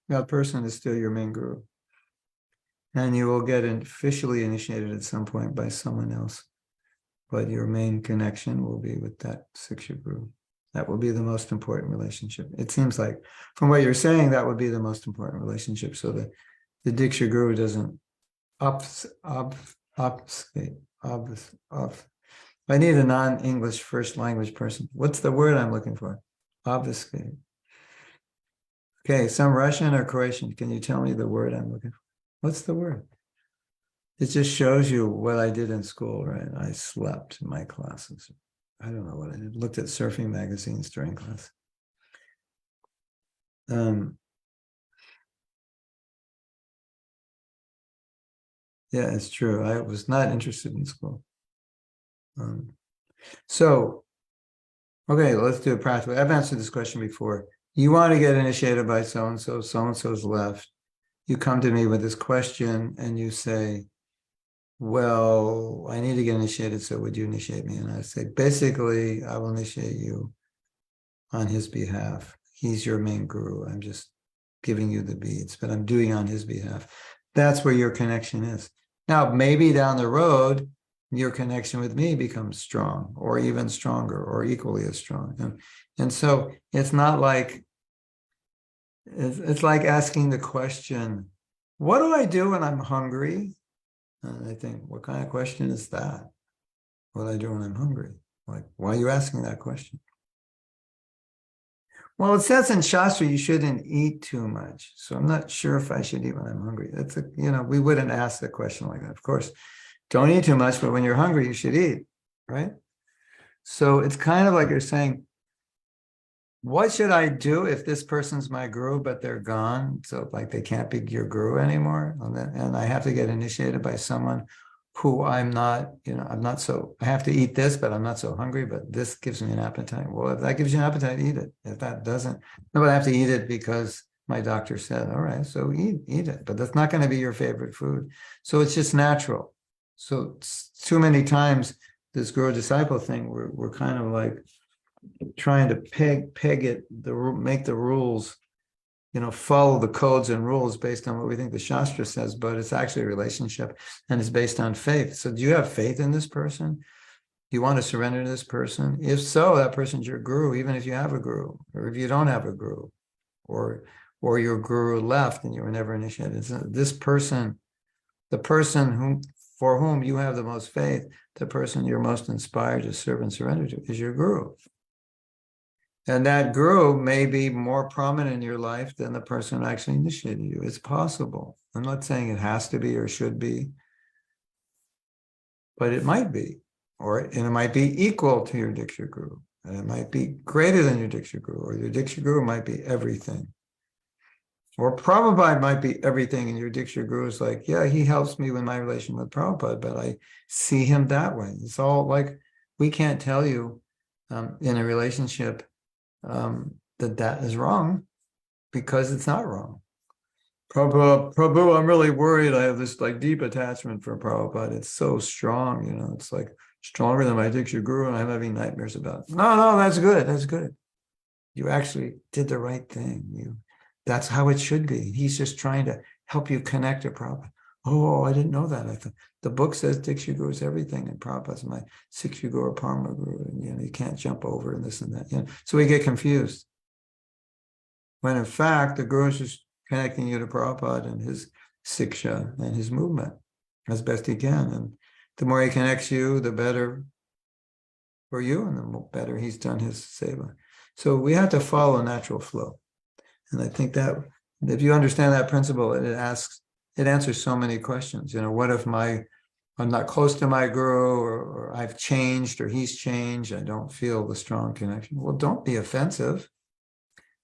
that person is still your main guru. And you will get officially initiated at some point by someone else. But your main connection will be with that Siksha guru. That will be the most important relationship. It seems like, from what you're saying, that would be the most important relationship. So that the Diksha guru doesn't obfuscate. I need a non-English first language person. What's the word I'm looking for? Obfuscate. Okay, some Russian or Croatian. Can you tell me the word I'm looking for? What's the word? It just shows you what I did in school, right? I slept in my classes. I don't know what I did. Looked at surfing magazines during class. Yeah, it's true. I was not interested in school. So, okay, let's do it practically. I've answered this question before. You want to get initiated by so-and-so's left. You come to me with this question and you say, well, I need to get initiated, so would you initiate me? And I say, basically, I will initiate you on his behalf. He's your main guru. I'm just giving you the beads, but I'm doing it on his behalf. That's where your connection is. Now, maybe down the road, your connection with me becomes strong, or even stronger, or equally as strong. And so it's not like, it's like asking the question, what do I do when I'm hungry? And I think, what kind of question is that? What do I do when I'm hungry? Like, why are you asking that question? Well, it says in Shastra you shouldn't eat too much. So I'm not sure if I should eat when I'm hungry. That's we wouldn't ask a question like that. Of course, don't eat too much, but when you're hungry, you should eat, right? So it's kind of like you're saying, what should I do if this person's my guru, but they're gone? So like they can't be your guru anymore. And I have to get initiated by someone who I'm not, I have to eat this, but I'm not so hungry, but this gives me an appetite. Well, if that gives you an appetite, eat it. If that doesn't, no, but I have to eat it because my doctor said, all right, so eat it, but that's not going to be your favorite food. So it's just natural. So too many times this guru disciple thing, we're kind of like trying to peg it, make the rules follow the codes and rules based on what we think the Shastra says, but it's actually a relationship and it's based on faith. So do you have faith in this person? Do you want to surrender to this person? If so, that person's your guru, even if you have a guru, or if you don't have a guru, or your guru left and you were never initiated. So this person, the person for whom you have the most faith, the person you're most inspired to serve and surrender to is your guru. And that guru may be more prominent in your life than the person who actually initiated you. It's possible. I'm not saying it has to be or should be, but it might be. And it might be equal to your Diksha Guru. And it might be greater than your Diksha Guru, or your Diksha Guru might be everything. Or Prabhupada might be everything, and your Diksha Guru is like, yeah, he helps me with my relation with Prabhupada, but I see him that way. It's all like, we can't tell you in a relationship that is wrong, because it's not wrong. Prabhu, I'm really worried. I have this like deep attachment for Prabhupada. It's so strong, it's like stronger than my Diksha Guru, and I'm having nightmares about it. No, that's good. That's good. You actually did the right thing. That's how it should be. He's just trying to help you connect to Prabhupada. Oh, I didn't know that. I thought the book says Diksha Guru is everything, and Prabhupada's my Siksha Guru, Parama Guru, and you can't jump over and this and that. So we get confused. When in fact, the Guru is just connecting you to Prabhupada and his Siksha and his movement as best he can. And the more he connects you, the better for you, and the better he's done his seva. So we have to follow natural flow. And I think that if you understand that principle, it answers so many questions. What if I'm not close to my guru, or I've changed, or he's changed, I don't feel the strong connection. Well, don't be offensive.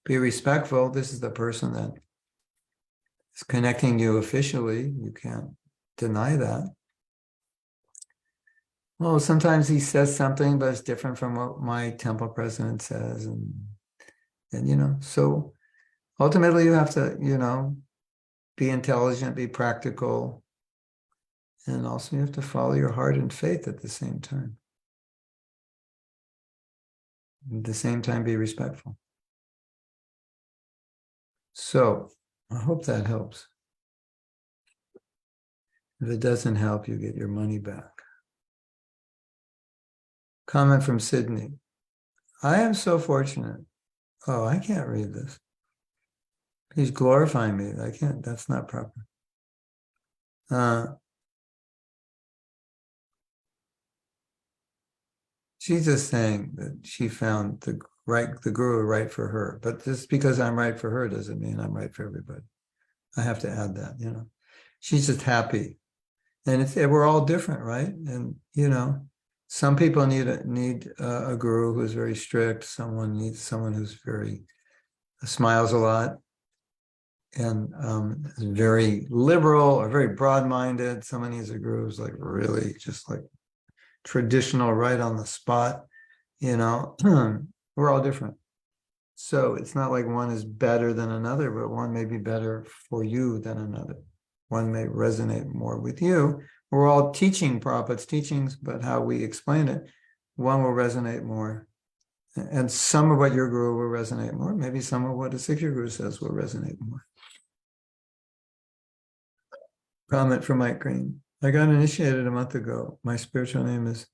Be respectful. This is the person that is connecting you officially. You can't deny that. Well, sometimes he says something, but it's different from what my temple president says. And so ultimately you have to, be intelligent, be practical, and also you have to follow your heart and faith at the same time. At the same time, be respectful. So I hope that helps. If it doesn't help, you get your money back. Comment from Sydney. I am so fortunate. Oh, I can't read this. He's glorifying me. I can't, that's not proper. She's just saying that she found the guru right for her. But just because I'm right for her doesn't mean I'm right for everybody. I have to add that, She's just happy. And we're all different, right? And, some people need a guru who's very strict. Someone needs someone who's very, smiles a lot, and is very liberal or very broad-minded. Someone needs a guru who's like really just like traditional, right on the spot. We're all different. So it's not like one is better than another, but one may be better for you than another. One may resonate more with you. We're all teaching Prabhupada's teachings, but how we explain it, one will resonate more. And some of what your guru will resonate more. Maybe some of what a Siksha Guru says will resonate more. Comment from Mike Green. I got initiated a month ago. My spiritual name is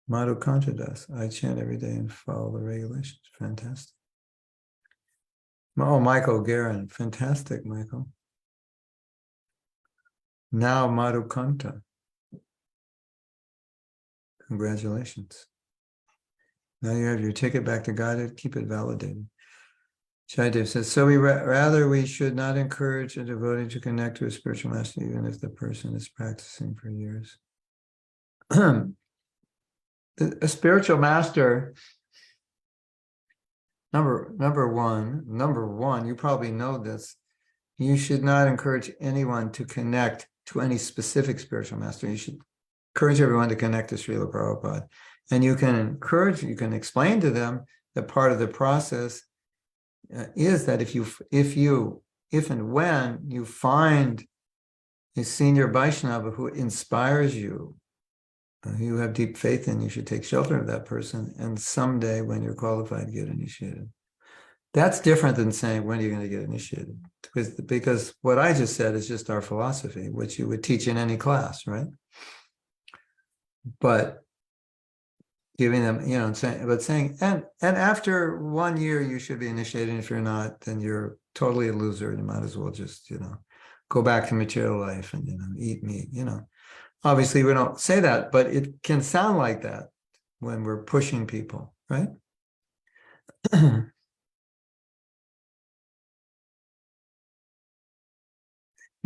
Madhu Kantadas. I chant every day and follow the regulations. Fantastic. Oh, Michael Guerin. Fantastic, Michael. Now Madhu Kanta. Congratulations. Now you have your ticket back to guided. Keep it validated. Shaidev says, so we should not encourage a devotee to connect to a spiritual master, even if the person is practicing for years. A spiritual master, number one, you probably know this. You should not encourage anyone to connect to any specific spiritual master. You should encourage everyone to connect to Srila Prabhupada. And you can explain to them that part of the process is that if and when you find a senior Vaishnava who inspires you, you have deep faith in, you should take shelter of that person, and someday when you're qualified, get initiated. That's different than saying, when are you going to get initiated? Because what I just said is just our philosophy, which you would teach in any class, right? But giving them, saying, and after 1 year, you should be initiated. If you're not, then you're totally a loser. You might as well just, go back to material life and, eat meat, Obviously, we don't say that, but it can sound like that when we're pushing people, right?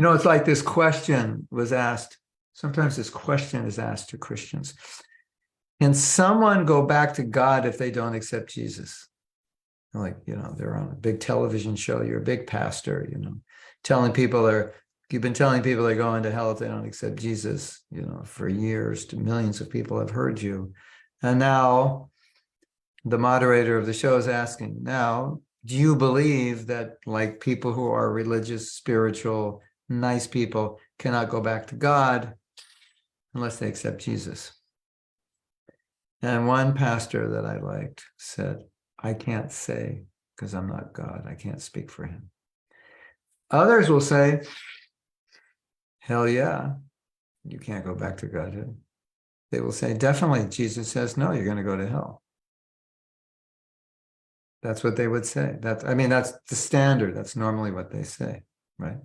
It's like this question was asked. Sometimes this question is asked to Christians. Can someone go back to God if they don't accept Jesus? Like, they're on a big television show. You're a big pastor, you've been telling people they're going to hell if they don't accept Jesus, for years. To millions of people have heard you. And now the moderator of the show is asking, now, do you believe that like people who are religious, spiritual, nice people cannot go back to God unless they accept Jesus? And one pastor that I liked said, I can't say because I'm not God. I can't speak for him. Others will say, hell yeah, you can't go back to Godhood. They will say, definitely, Jesus says, no, you're going to go to hell. That's what they would say. That's the standard. That's normally what they say, right?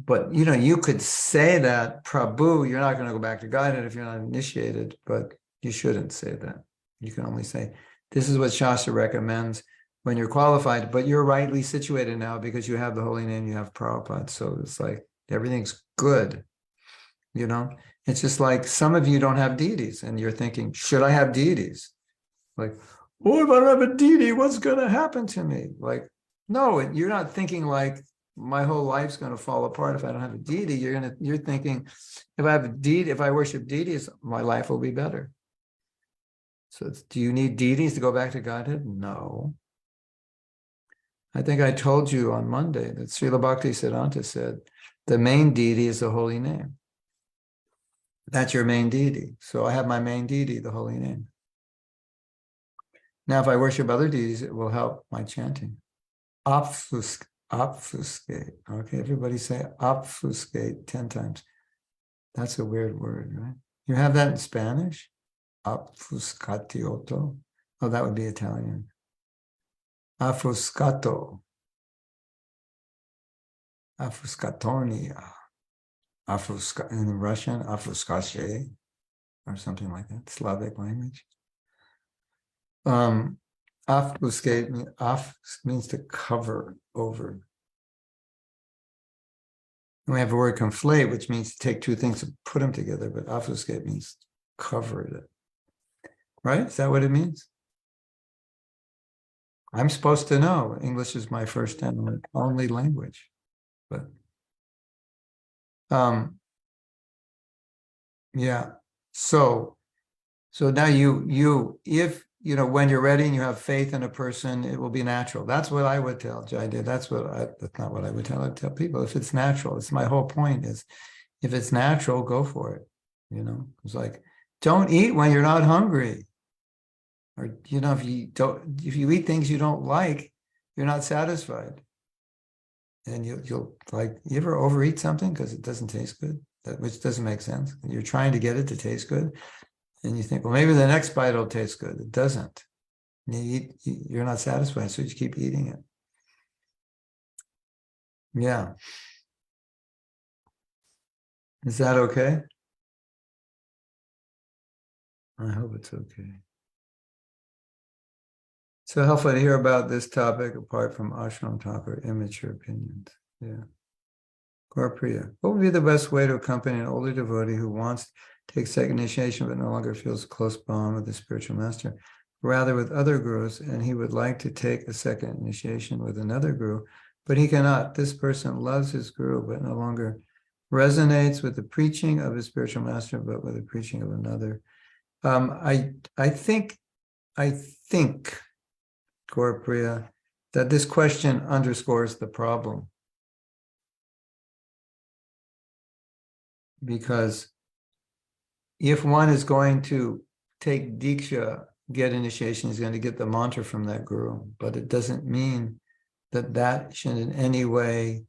But, you could say that, Prabhu, you're not going to go back to Godhood if you're not initiated, but you shouldn't say that. You can only say, this is what Shastra recommends when you're qualified, but you're rightly situated now because you have the holy name, you have Prabhupada. So it's like, everything's good, It's just like some of you don't have deities and you're thinking, should I have deities? Like, oh, if I don't have a deity, what's going to happen to me? Like, no, you're not thinking like my whole life's going to fall apart if I don't have a deity. You're thinking, if I have a deity, if I worship deities, my life will be better. So do you need deities to go back to Godhead? No. I think I told you on Monday that Srila Bhaktisiddhanta said, the main deity is the holy name. That's your main deity. So I have my main deity, the holy name. Now, if I worship other deities, it will help my chanting. Obfuscate. Okay, everybody say obfuscate 10 times. That's a weird word, right? You have that in Spanish? Obfuscatioto. Oh, that would be Italian. Offuscato. Offuscatonia. In Russian, offuscache, or something like that, Slavic language. Obfuscate means to cover over. And we have the word conflate, which means to take two things and put them together, but obfuscate means cover it. Right? Is that what it means? I'm supposed to know. English is my first and only language. But yeah. So now if when you're ready and you have faith in a person, it will be natural. That's what I would tell Jaydev. That's not what I would tell. I'd tell people, if it's natural, it's my whole point is, if it's natural, go for it. It's like, don't eat when you're not hungry. Or, if you eat things you don't like, you're not satisfied. And you'll like, you ever overeat something because it doesn't taste good? Which doesn't make sense. You're trying to get it to taste good. And you think, well, maybe the next bite will taste good. It doesn't. You're not satisfied, so you keep eating it. Yeah. Is that okay? I hope it's okay. So helpful to hear about this topic apart from ashram talk or immature opinions. Yeah. Gaurapriya, what would be the best way to accompany an older devotee who wants to take second initiation but no longer feels a close bond with the spiritual master, rather with other gurus, and he would like to take a second initiation with another guru, but he cannot? This person loves his guru but no longer resonates with the preaching of his spiritual master, but with the preaching of another. I think, Gaurapriya, that this question underscores the problem. Because if one is going to take Diksha get initiation, he's going to get the mantra from that guru, but it doesn't mean that that should in any way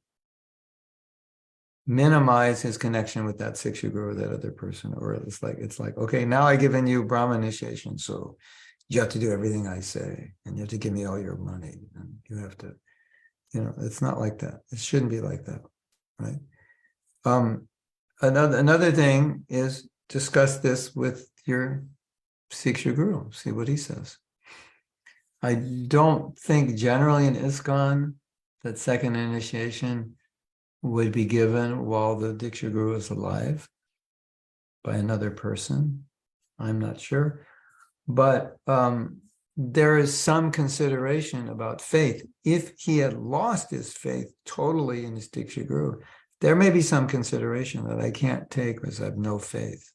minimize his connection with that Siksha guru, that other person. Or it's like, okay, now I've given you Brahma initiation, so you have to do everything I say, and you have to give me all your money, and you have to, it's not like that. It shouldn't be like that, right? Another thing is discuss this with your Siksha guru, see what he says. I don't think generally in ISKCON that second initiation would be given while the Diksha Guru is alive by another person. I'm not sure. But there is some consideration about faith. If he had lost his faith totally in his Diksha Guru, there may be some consideration that I can't take because I have no faith.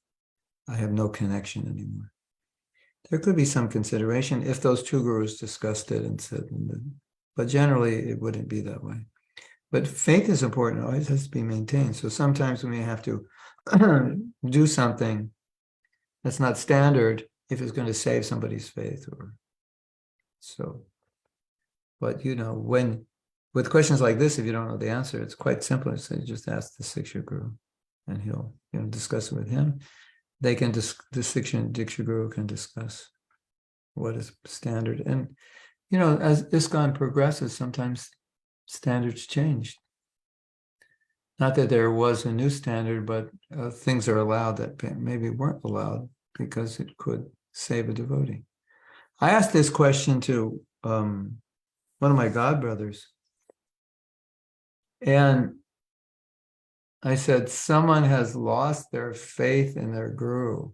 I have no connection anymore. There could be some consideration if those two gurus discussed it and said, but generally it wouldn't be that way. But faith is important, it always has to be maintained. So sometimes we may have to do something that's not standard if it's going to save somebody's faith or so. But when with questions like this, if you don't know the answer, it's quite simple. So you just ask the Siksha guru and he'll discuss it with him. They can the Diksha guru can discuss what is standard. And as ISKCON progresses, sometimes standards change. Not that there was a new standard, but things are allowed that maybe weren't allowed because it could save a devotee. I asked this question to one of my godbrothers, and I said, someone has lost their faith in their guru,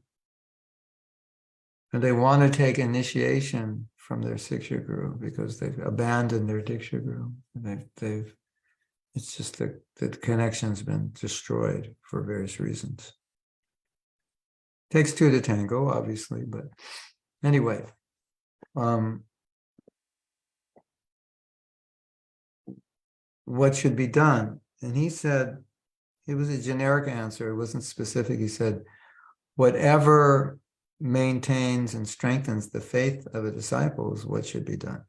and they want to take initiation from their Siksha guru because they've abandoned their Diksha guru. It's just that the connection's been destroyed for various reasons. Takes two to tango, obviously, but anyway. What should be done? And he said, it was a generic answer, it wasn't specific. He said, whatever maintains and strengthens the faith of a disciple is what should be done.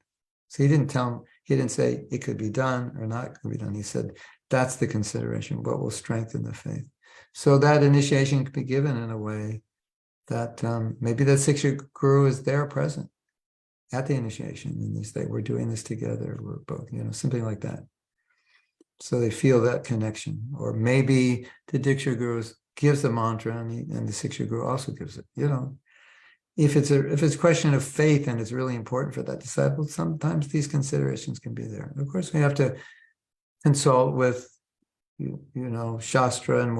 So he didn't say it could be done or not could be done. He said, that's the consideration, what will strengthen the faith. So that initiation could be given in a way that maybe the Siksha guru is there present at the initiation, and they say, we're doing this together, we're both, something like that. So they feel that connection. Or maybe the Diksha Guru gives the mantra and the Siksha Guru also gives it. If it's a question of faith and it's really important for that disciple, sometimes these considerations can be there. Of course, we have to consult with Shastra and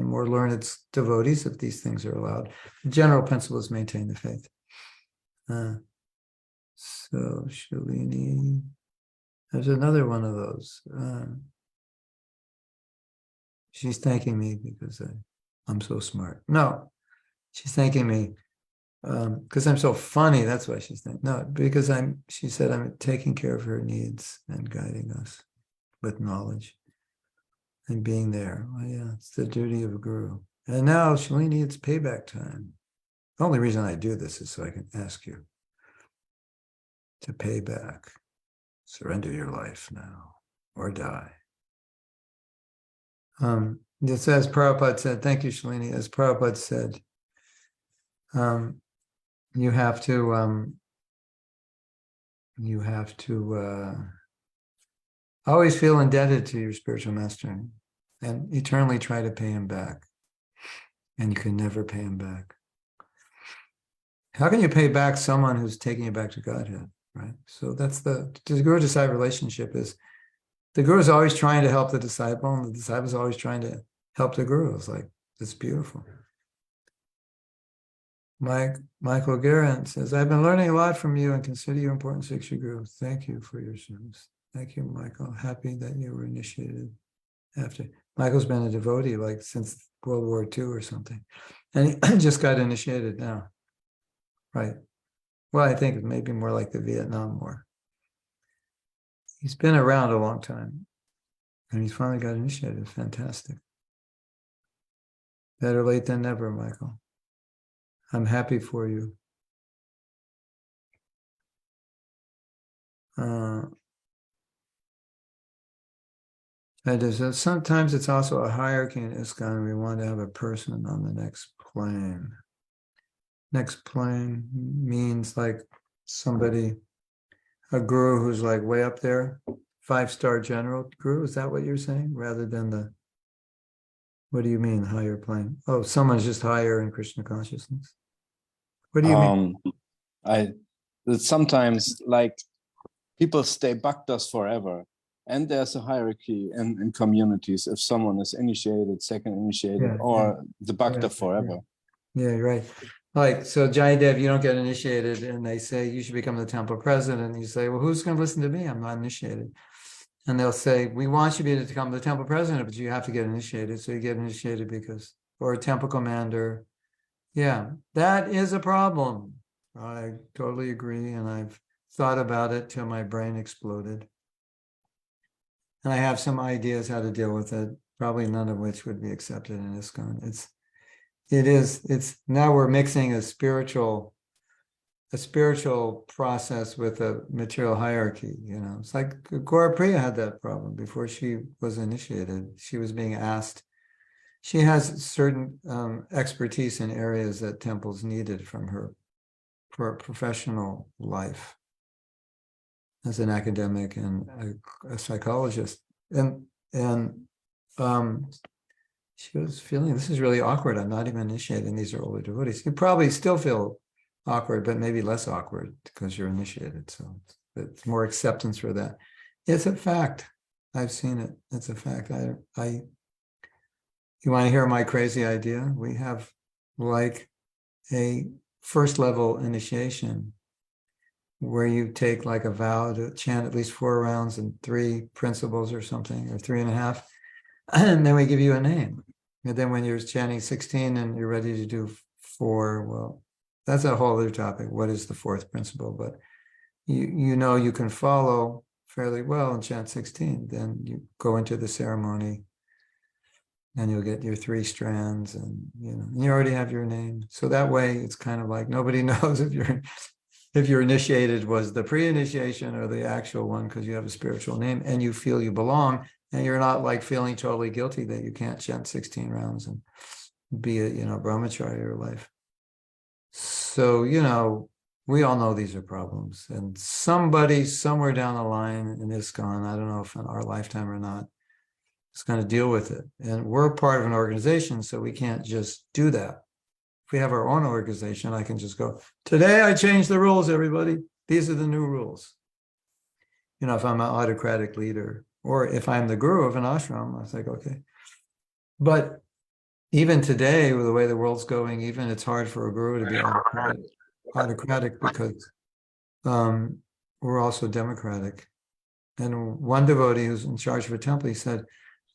more learned devotees if these things are allowed. The general principle is maintain the faith. So Shalini, there's another one of those. She's thanking me because I'm so smart. No, she's thanking me because I'm so funny. That's why she's thanking. No, because she said I'm taking care of her needs and guiding us with knowledge and being there. Well, yeah, it's the duty of a guru. And now, Shalini, it's payback time. The only reason I do this is so I can ask you to pay back. Surrender your life now or die. Just as Prabhupada said, thank you, Shalini. As Prabhupada said, you have to always feel indebted to your spiritual master and eternally try to pay him back. And you can never pay him back. How can you pay back someone who's taking you back to Godhead, right? So that's the guru-disciple relationship is the guru is always trying to help the disciple, and the disciple is always trying to help the guru. It's like, it's beautiful. Michael Garant says, I've been learning a lot from you and consider you important Siksha Guru. Thank you for your service. Thank you, Michael. Happy that you were initiated after. Michael's been a devotee since World War II or something. And he just got initiated now. Right. Well, I think it may be more like the Vietnam War. He's been around a long time. And he's finally got initiated. Fantastic. Better late than never, Michael. I'm happy for you. Sometimes it's also a hierarchy in ISKCON. We want to have a person on the next plane. Next plane means like somebody, a guru who's like way up there, 5-star general guru. Is that what you're saying? Rather than what do you mean higher plane? Oh, someone's just higher in Krishna consciousness. What do you mean? Sometimes like people stay bhaktas forever, and there's a hierarchy in communities. If someone is initiated, second initiated, or the bhakta forever. Yeah, you're right. Like, so Jayadev, you don't get initiated, and they say you should become the temple president. And you say, well, who's going to listen to me? I'm not initiated. And they'll say, we want you to become the temple president, but you have to get initiated. So you get initiated because, or a temple commander. Yeah, that is a problem. I totally agree. And I've thought about it till my brain exploded. And I have some ideas how to deal with it, probably none of which would be accepted in ISKCON. It's now we're mixing a spiritual process with a material hierarchy. It's like Gaurapriya had that problem before she was initiated. She was being asked, she has certain expertise in areas that temples needed from her professional life as an academic and a psychologist, and she was feeling, this is really awkward. I'm not even initiated, and these are older devotees. You probably still feel awkward, but maybe less awkward because you're initiated. So it's more acceptance for that. It's a fact. I've seen it. It's a fact. You want to hear my crazy idea? We have like a first level initiation where you take like a vow to chant at least 4 rounds and 3 principles or something, or 3.5. And then we give you a name. And then when you're chanting 16 and you're ready to do 4, well, that's a whole other topic. What is the 4th principle? But you can follow fairly well and chant 16. Then you go into the ceremony and you'll get your 3 strands, and you already have your name. So that way it's kind of like nobody knows if you're initiated was the pre-initiation or the actual one, because you have a spiritual name and you feel you belong. And you're not like feeling totally guilty that you can't chant 16 rounds and be a, brahmachari your life. So, we all know these are problems. And somebody somewhere down the line in ISKCON, I don't know if in our lifetime or not, is going to deal with it. And we're part of an organization, so we can't just do that. If we have our own organization, I can just go, today I changed the rules, everybody. These are the new rules. If I'm an autocratic leader, or if I'm the guru of an ashram, I was like, okay. But even today, with the way the world's going, even it's hard for a guru to be autocratic because we're also democratic. And one devotee who's in charge of a temple, he said,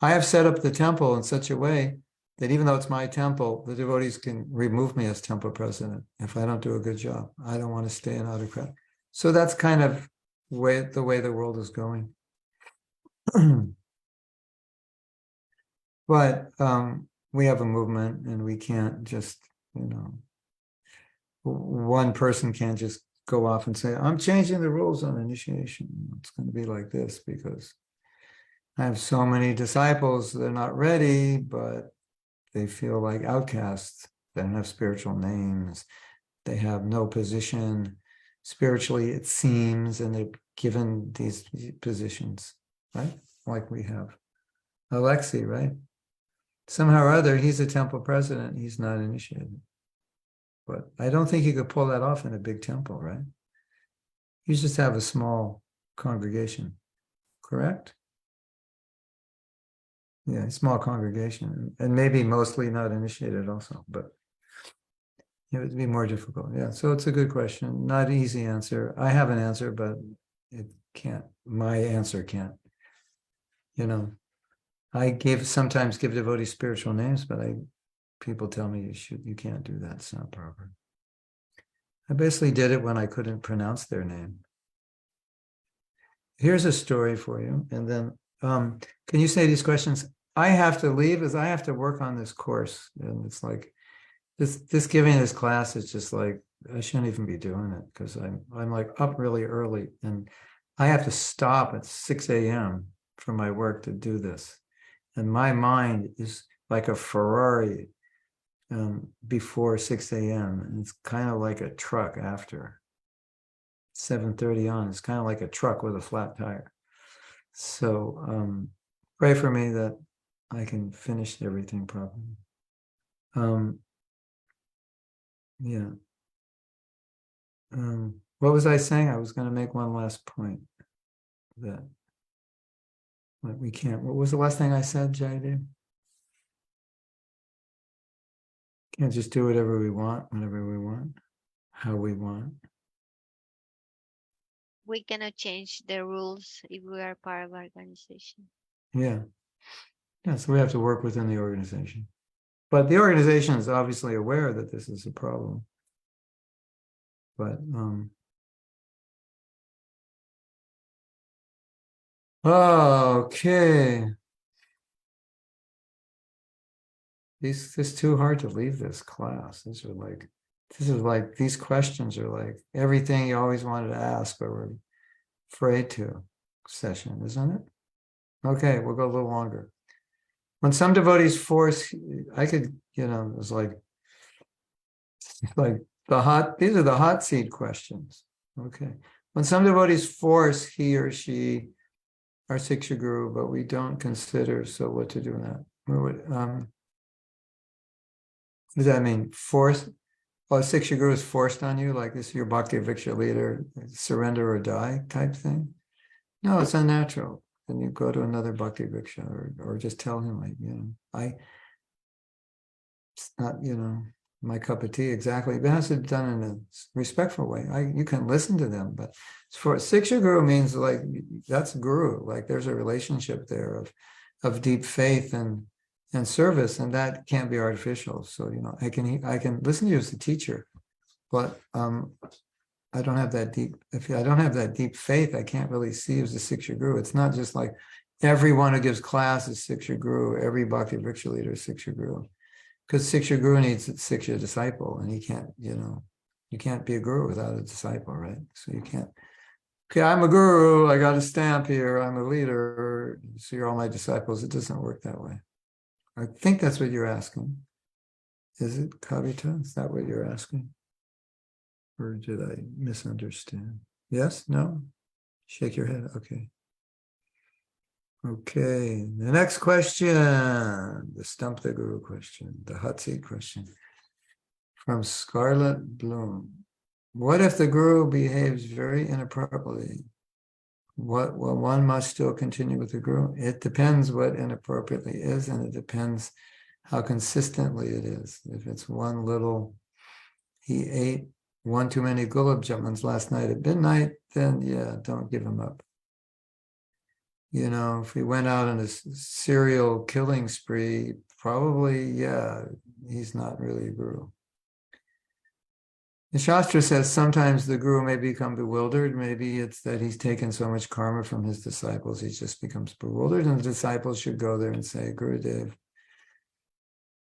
I have set up the temple in such a way that even though it's my temple, the devotees can remove me as temple president if I don't do a good job. I don't want to stay an autocrat. So that's kind of the way the world is going. But we have a movement, and we can't just, one person can't just go off and say, I'm changing the rules on initiation. It's going to be like this because I have so many disciples, they're not ready, but they feel like outcasts. They don't have spiritual names. They have no position spiritually, it seems, and they're given these positions, right? Like we have Alexei, right? Somehow or other, he's a temple president. He's not initiated. But I don't think you could pull that off in a big temple, right? You just have a small congregation, correct? Yeah, a small congregation, and maybe mostly not initiated also, but it would be more difficult. Yeah, so it's a good question. Not an easy answer. I have an answer, but my answer can't. I sometimes give devotees spiritual names, but people tell me you can't do that. It's not proper. I basically did it when I couldn't pronounce their name. Here's a story for you. And then can you say these questions? I have to leave as I have to work on this course. And it's like this giving this class is just like, I shouldn't even be doing it because I'm like up really early. And I have to stop at 6 a.m. for my work to do this. And my mind is like a Ferrari before 6 a.m. And it's kind of like a truck after 7:30 on. It's kind of like a truck with a flat tire. So pray for me that I can finish everything properly. Yeah. What was I saying? I was going to make one last point that we can't. What was the last thing I said, Jaydev? Can't just do whatever we want, whenever we want, how we want. We cannot change the rules if we are part of organization. Yeah. Yeah, so we have to work within the organization. But the organization is obviously aware that this is a problem. But okay. This is too hard to leave this class. This is like these questions are like everything you always wanted to ask, but we're afraid to session, isn't it? Okay, we'll go a little longer. When some devotees force, I could, it's like these are the hot seat questions. Okay. When some devotees force he or she our Siksha Guru, but we don't consider, so what to do in that? What does that mean? Force? Well, Siksha Guru is forced on you, like this is your Bhakti Viksha leader, surrender or die type thing? No, it's unnatural. Then you go to another Bhakti Viksha or just tell him, like, it's not, my cup of tea exactly. It has to be done in a respectful way. You can listen to them, but for Siksha Guru means like that's Guru. Like there's a relationship there of deep faith and service, and that can't be artificial. So I can listen to you as a teacher, but I don't have that deep. If I don't have that deep faith, I can't really see you as a Siksha Guru. It's not just like everyone who gives class is Siksha Guru. Every Bhakti Viksha leader is Siksha Guru. Because Siksha Guru needs a Siksha disciple, and he can't, you can't be a guru without a disciple, right? So you can't, okay, I'm a guru, I got a stamp here, I'm a leader, so you're all my disciples. It doesn't work that way. I think that's what you're asking. Is it, Kavita? Is that what you're asking? Or did I misunderstand? Yes? No? Shake your head. Okay. Okay, the next question, the Stump the Guru question, the hot seat question from Scarlet Bloom. What if the Guru behaves very inappropriately? Well, one must still continue with the Guru. It depends what inappropriately is, and it depends how consistently it is. If it's one little, he ate one too many gulab jamans last night at midnight, then yeah, don't give him up. If we went out on a serial killing spree, probably, yeah, he's not really a guru. The Shastra says sometimes the guru may become bewildered. Maybe it's that he's taken so much karma from his disciples, he just becomes bewildered, and the disciples should go there and say, Gurudev,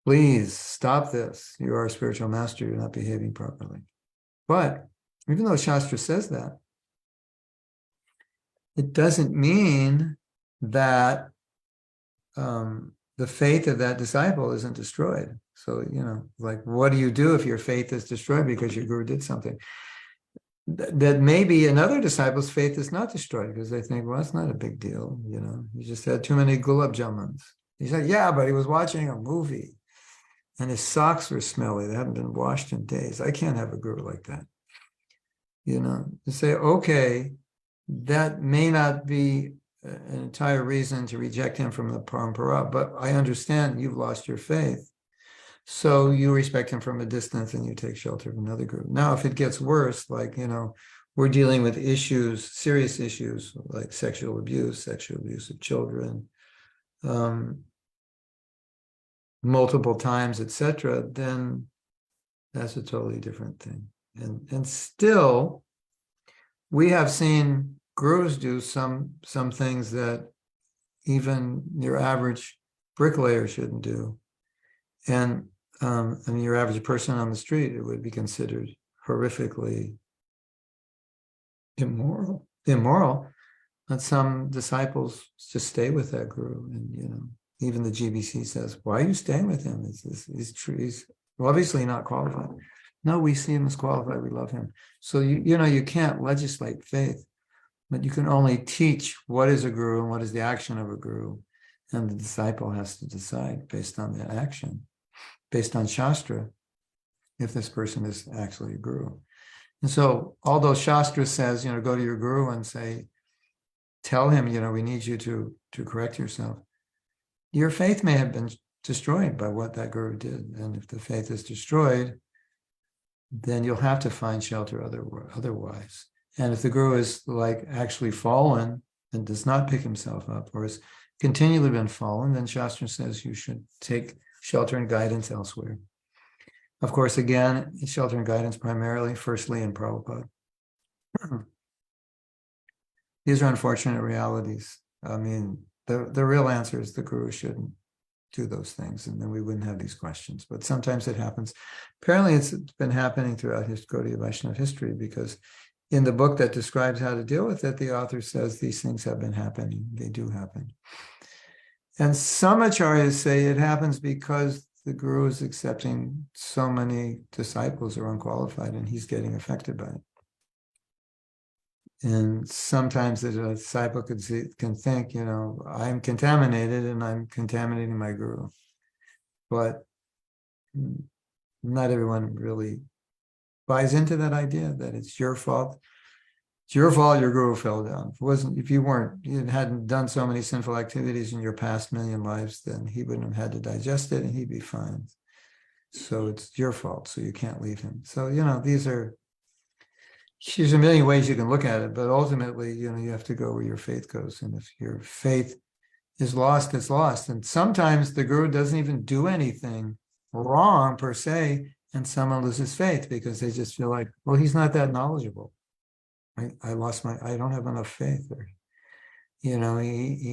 please stop this. You are a spiritual master, you're not behaving properly. But even though Shastra says that, it doesn't mean that the faith of that disciple isn't destroyed. So, like, what do you do if your faith is destroyed because your guru did something? That maybe another disciple's faith is not destroyed because they think, well, it's not a big deal. You just had too many gulab jamans. He said, yeah, but he was watching a movie and his socks were smelly. They haven't been washed in days. I can't have a guru like that. You say, okay, that may not be an entire reason to reject him from the parampara, but I understand you've lost your faith. So you respect him from a distance and you take shelter of another group. Now, if it gets worse, like, we're dealing with issues, serious issues like sexual abuse of children, multiple times, etc., then that's a totally different thing. And still, we have seen gurus do some things that even your average bricklayer shouldn't do. And your average person on the street, it would be considered horrifically immoral. But some disciples just stay with that guru, and even the GBC says, "Why are you staying with him? He's true. He's obviously not qualified." No, we see him as qualified. We love him. So you can't legislate faith, but you can only teach what is a guru and what is the action of a guru, and the disciple has to decide based on the action, based on Shastra, if this person is actually a guru. And so, although Shastra says, go to your guru and say, tell him, we need you to correct yourself. Your faith may have been destroyed by what that guru did. And if the faith is destroyed, then you'll have to find shelter otherwise. And if the guru is actually fallen and does not pick himself up, or has continually been fallen, then Shastra says you should take shelter and guidance elsewhere. Of course, again, shelter and guidance primarily, firstly, in Prabhupada. These are unfortunate realities. I mean, the real answer is the guru shouldn't do those things, and then we wouldn't have these questions. But sometimes it happens. Apparently, it's been happening throughout Gaudiya Vaishnava history, because in the book that describes how to deal with it, the author says these things have been happening. They do happen. And some acharyas say it happens because the guru is accepting so many disciples who are unqualified, and he's getting affected by it. And sometimes the disciple can think, I'm contaminated and I'm contaminating my guru. But not everyone really buys into that idea that it's your fault. It's your fault your guru fell down. If you hadn't done so many sinful activities in your past million lives, then he wouldn't have had to digest it and he'd be fine. So it's your fault, so you can't leave him. So, there's a million ways you can look at it, but ultimately, you have to go where your faith goes. And if your faith is lost, it's lost. And sometimes the guru doesn't even do anything wrong per se, and someone loses faith because they just feel like, well, he's not that knowledgeable. I don't have enough faith. Or, he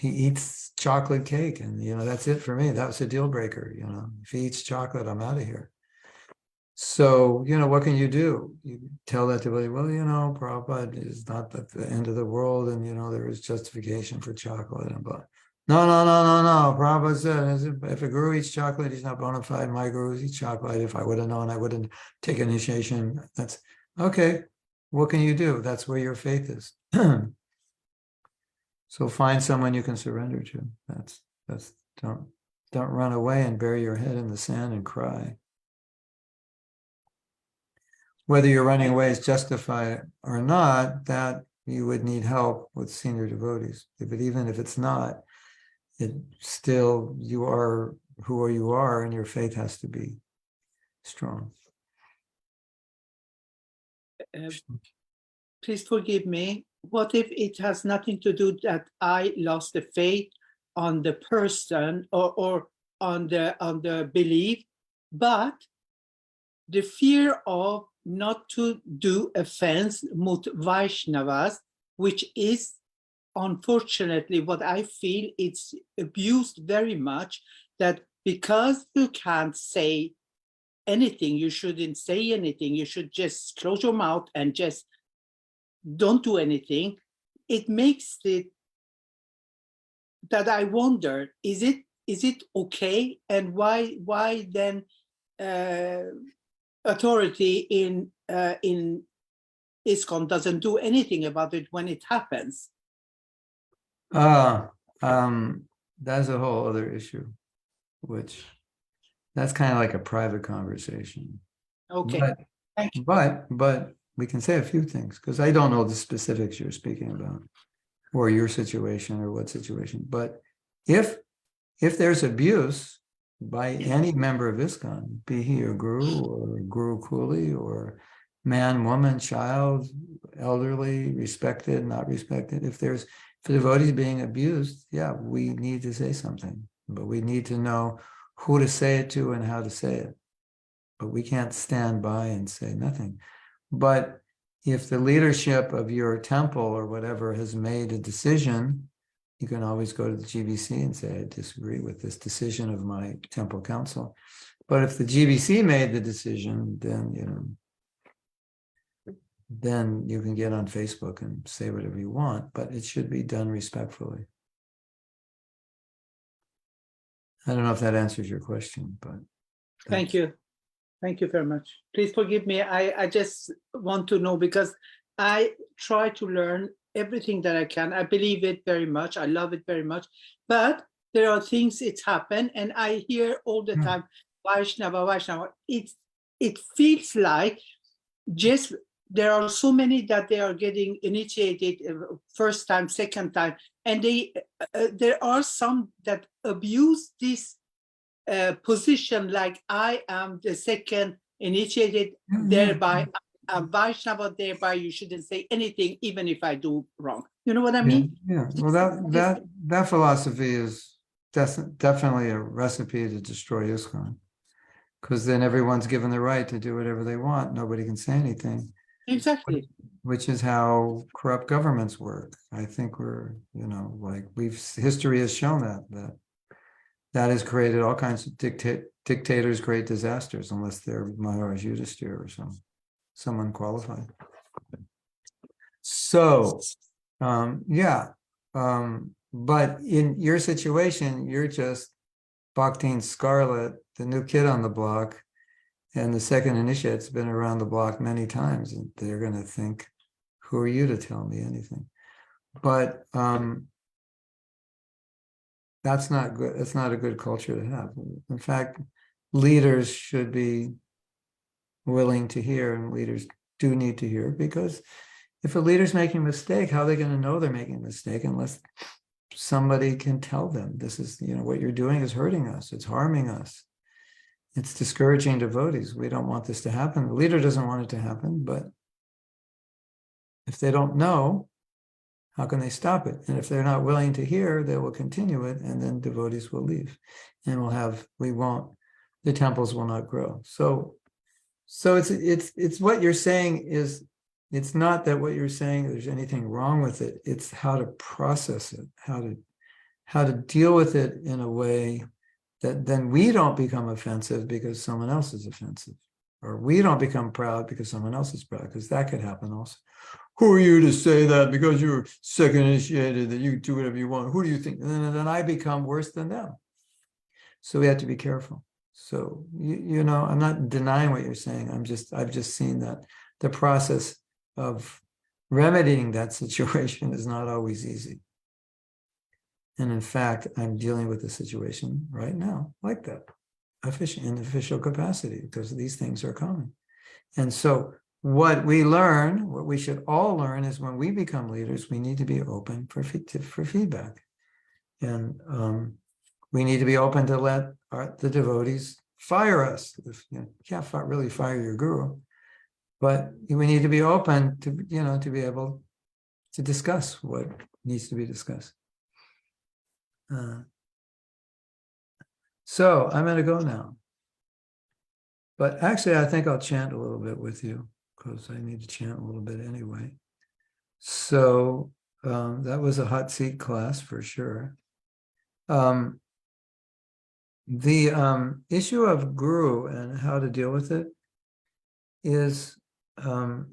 eats chocolate cake, and that's it for me. That was a deal breaker. If he eats chocolate, I'm out of here. So, what can you do? You tell that devotee, well, Prabhupada is not at the end of the world, and, there is justification for chocolate and blah. No. Prabhupada said, if a guru eats chocolate, he's not bona fide. My guru eats chocolate. If I would have known, I wouldn't take initiation. That's okay. What can you do? That's where your faith is. So find someone you can surrender to. Don't run away and bury your head in the sand and cry. Whether your running away is justified or not, that you would need help with senior devotees. But even if it's not, it still, you are who you are, and your faith has to be strong. Please forgive me. What if it has nothing to do that I lost the faith on the person or on the belief, but the fear of not to do offense mut Vaishnavas, which is unfortunately what I feel it's abused very much, that because you can't say anything, you shouldn't say anything, you should just close your mouth and just don't do anything. It makes it that I wonder, is it okay? And why then authority in ISKCON doesn't do anything about it when it happens? That's a whole other issue, which that's kind of like a private conversation. Okay, thank you. But we can say a few things, because I don't know the specifics you're speaking about, or your situation, or what situation. But if there's abuse by any member of ISKCON, be he a guru or guru kuli or man, woman, child, elderly, respected, not respected, if the devotee is being abused, yeah, we need to say something, but we need to know who to say it to and how to say it. But we can't stand by and say nothing. But if the leadership of your temple or whatever has made a decision, you can always go to the GBC and say, I disagree with this decision of my temple council. But if the GBC made the decision, then, then you can get on Facebook and say whatever you want, but it should be done respectfully. I don't know if that answers your question, but Thank you. Thank you very much. Please forgive me. I just want to know, because I try to learn everything that I can. I believe it very much. I love it very much. But there are things it's happened, and I hear all the time, Vaishnava, Vaishnava. It feels like just there are so many that they are getting initiated first time, second time, and they there are some that abuse this position, like I am the second initiated, thereby I'm Vaishnava, thereby you shouldn't say anything, even if I do wrong. You know what I mean? Yeah. Well, that philosophy is definitely a recipe to destroy ISKCON, because then everyone's given the right to do whatever they want. Nobody can say anything. Exactly. Which is how corrupt governments work. I think we're, like history has shown that has created all kinds of dictators, create disasters, unless they're Maharaj Yudhisthira or someone qualified. So, but in your situation, you're just Bhaktin Scarlet, the new kid on the block, and the second initiate's been around the block many times, and they're going to think, who are you to tell me anything? But that's not good. That's not a good culture to have. In fact, leaders should be willing to hear, and leaders do need to hear, because if a leader's making a mistake, how are they going to know they're making a mistake unless somebody can tell them, this is, what you're doing is hurting us, it's harming us, it's discouraging devotees. We don't want this to happen. The leader doesn't want it to happen, but if they don't know, how can they stop it? And if they're not willing to hear, they will continue it, and then devotees will leave, and the temples will not grow. So it's what you're saying is, it's not that what you're saying there's anything wrong with it. It's how to process it, how to deal with it in a way that then we don't become offensive because someone else is offensive, or we don't become proud because someone else is proud, because that could happen also. Who are you to say that because you're second initiated, that you do whatever you want? Who do you think? And then I become worse than them. So we have to be careful. So, I'm not denying what you're saying. I've just seen that the process of remedying that situation is not always easy. And in fact, I'm dealing with a situation right now like that, in official capacity, because these things are coming. And so what we should all learn is, when we become leaders, we need to be open for feedback. And we need to be open to let the devotees fire us. You can't really fire your guru, but we need to be open to, to be able to discuss what needs to be discussed. So I'm going to go now. But actually, I think I'll chant a little bit with you, because I need to chant a little bit anyway. So that was a hot seat class for sure. The issue of guru and how to deal with it is, to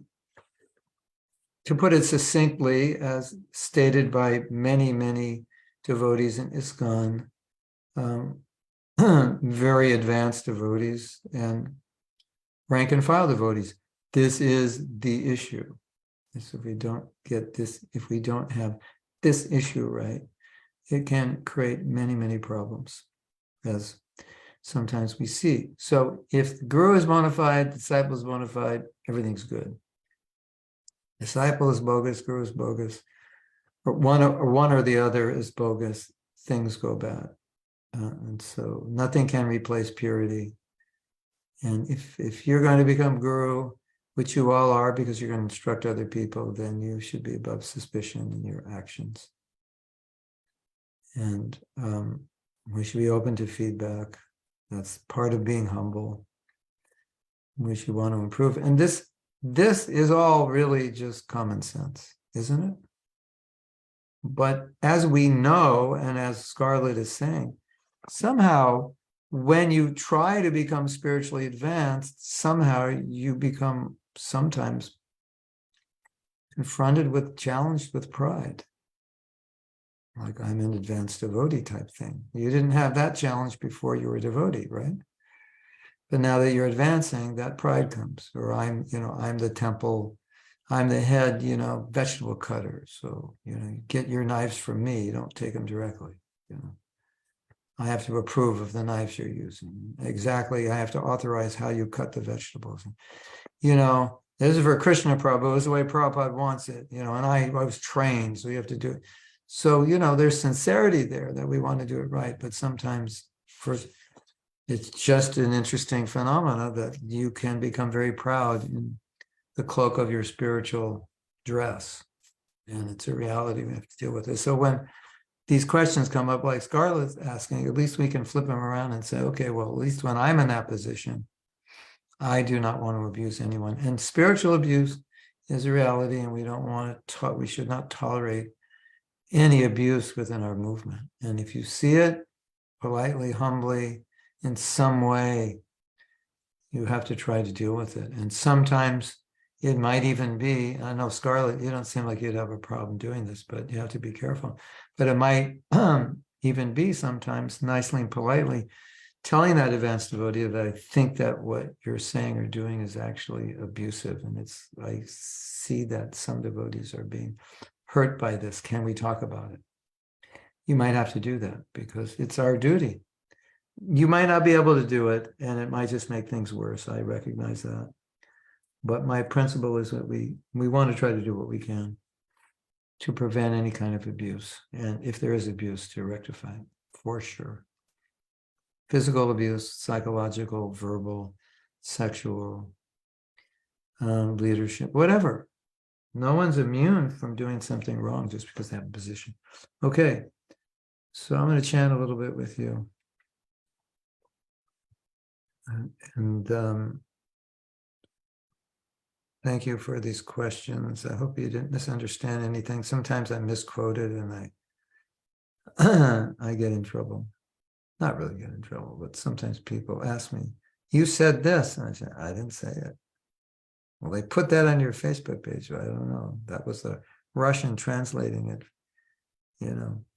put it succinctly, as stated by many, many devotees in ISKCON, very advanced devotees and rank and file devotees, this is the issue. So if we don't have this issue right, it can create many, many problems, as sometimes we see. So if the guru is bona fide, disciple is bona fide, everything's good. Disciple is bogus, guru is bogus, or one or the other is bogus, things go bad. And so nothing can replace purity. And if you're going to become guru, which you all are, because you're going to instruct other people, then you should be above suspicion in your actions. And we should be open to feedback. That's part of being humble. We should want to improve. And this is all really just common sense, isn't it? But as we know, and as Scarlett is saying, somehow when you try to become spiritually advanced, somehow you become sometimes confronted with, challenged with pride. Like, I'm an advanced devotee type thing. You didn't have that challenge before you were a devotee, right? But now that you're advancing, that pride comes. Or I'm the temple, I'm the head, vegetable cutter. So, you get your knives from me, you don't take them directly, I have to approve of the knives you're using. Exactly, I have to authorize how you cut the vegetables. This is for Krishna Prabhu, this is the way Prabhupada wants it, and I was trained, so you have to do it. So, there's sincerity there that we want to do it right, but sometimes it's just an interesting phenomena that you can become very proud in the cloak of your spiritual dress. And it's a reality, we have to deal with it. So when these questions come up, like Scarlett's asking, at least we can flip them around and say, okay, well, at least when I'm in that position, I do not want to abuse anyone. And spiritual abuse is a reality, and we don't want to we should not tolerate any abuse within our movement. And if you see it politely, humbly, in some way, you have to try to deal with it. And sometimes it might even be, I know Scarlett, you don't seem like you'd have a problem doing this, but you have to be careful. But it might even be sometimes nicely and politely telling that advanced devotee that I think that what you're saying or doing is actually abusive. And I see that some devotees are being hurt by this. Can we talk about it? You might have to do that because it's our duty. You might not be able to do it, and it might just make things worse. I recognize that. But my principle is that we want to try to do what we can to prevent any kind of abuse. And if there is abuse, to rectify it, for sure. Physical abuse, psychological, verbal, sexual, leadership, whatever. No one's immune from doing something wrong just because they have a position. Okay, so I'm going to chant a little bit with you. And thank you for these questions. I hope you didn't misunderstand anything. Sometimes I misquoted and I get in trouble. Not really get in trouble, but sometimes people ask me, you said this. And I say, I didn't say it. Well, they put that on your Facebook page. I don't know. That was a Russian translating it,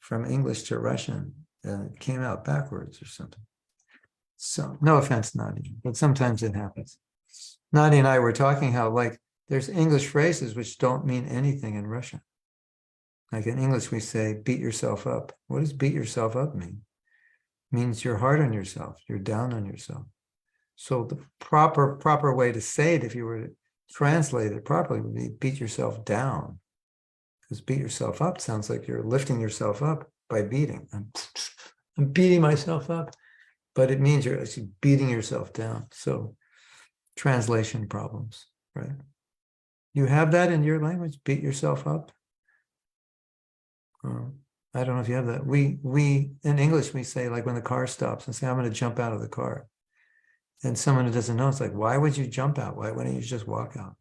from English to Russian. And it came out backwards or something. So no offense, Nadia, but sometimes it happens. Nadia and I were talking how there's English phrases which don't mean anything in Russian. Like in English, we say, beat yourself up. What does beat yourself up mean? It means you're hard on yourself. You're down on yourself. So the proper way to say it, if you were to translate it properly, would be beat yourself down. Because beat yourself up sounds like you're lifting yourself up by beating. I'm beating myself up. But it means you're actually beating yourself down. So translation problems, right? You have that in your language, beat yourself up? I don't know if you have that. We in English, we say, like when the car stops and say, I'm going to jump out of the car. And someone who doesn't know, it's like, why would you jump out? Why wouldn't you just walk out?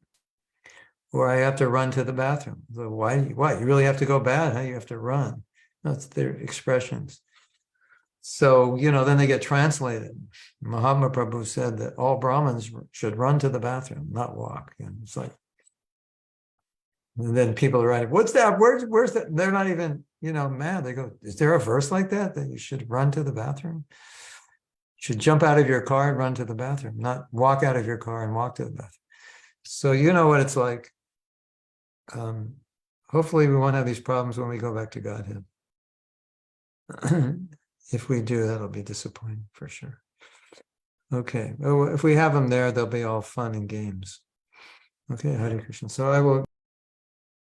Or I have to run to the bathroom. So why? You really have to go bad, huh? You have to run. That's their expressions. So, then they get translated. Mahatma Prabhu said that all Brahmins should run to the bathroom, not walk. And it's like, and then people are writing, what's that? Where's that? They're not even, mad. They go, is there a verse like that you should run to the bathroom? You should jump out of your car and run to the bathroom, not walk out of your car and walk to the bathroom. So you know what it's like. Hopefully we won't have these problems when we go back to Godhead. If we do, that'll be disappointing for sure. Okay. Well, if we have them there, they'll be all fun and games. Okay, Hare Krishna. So I will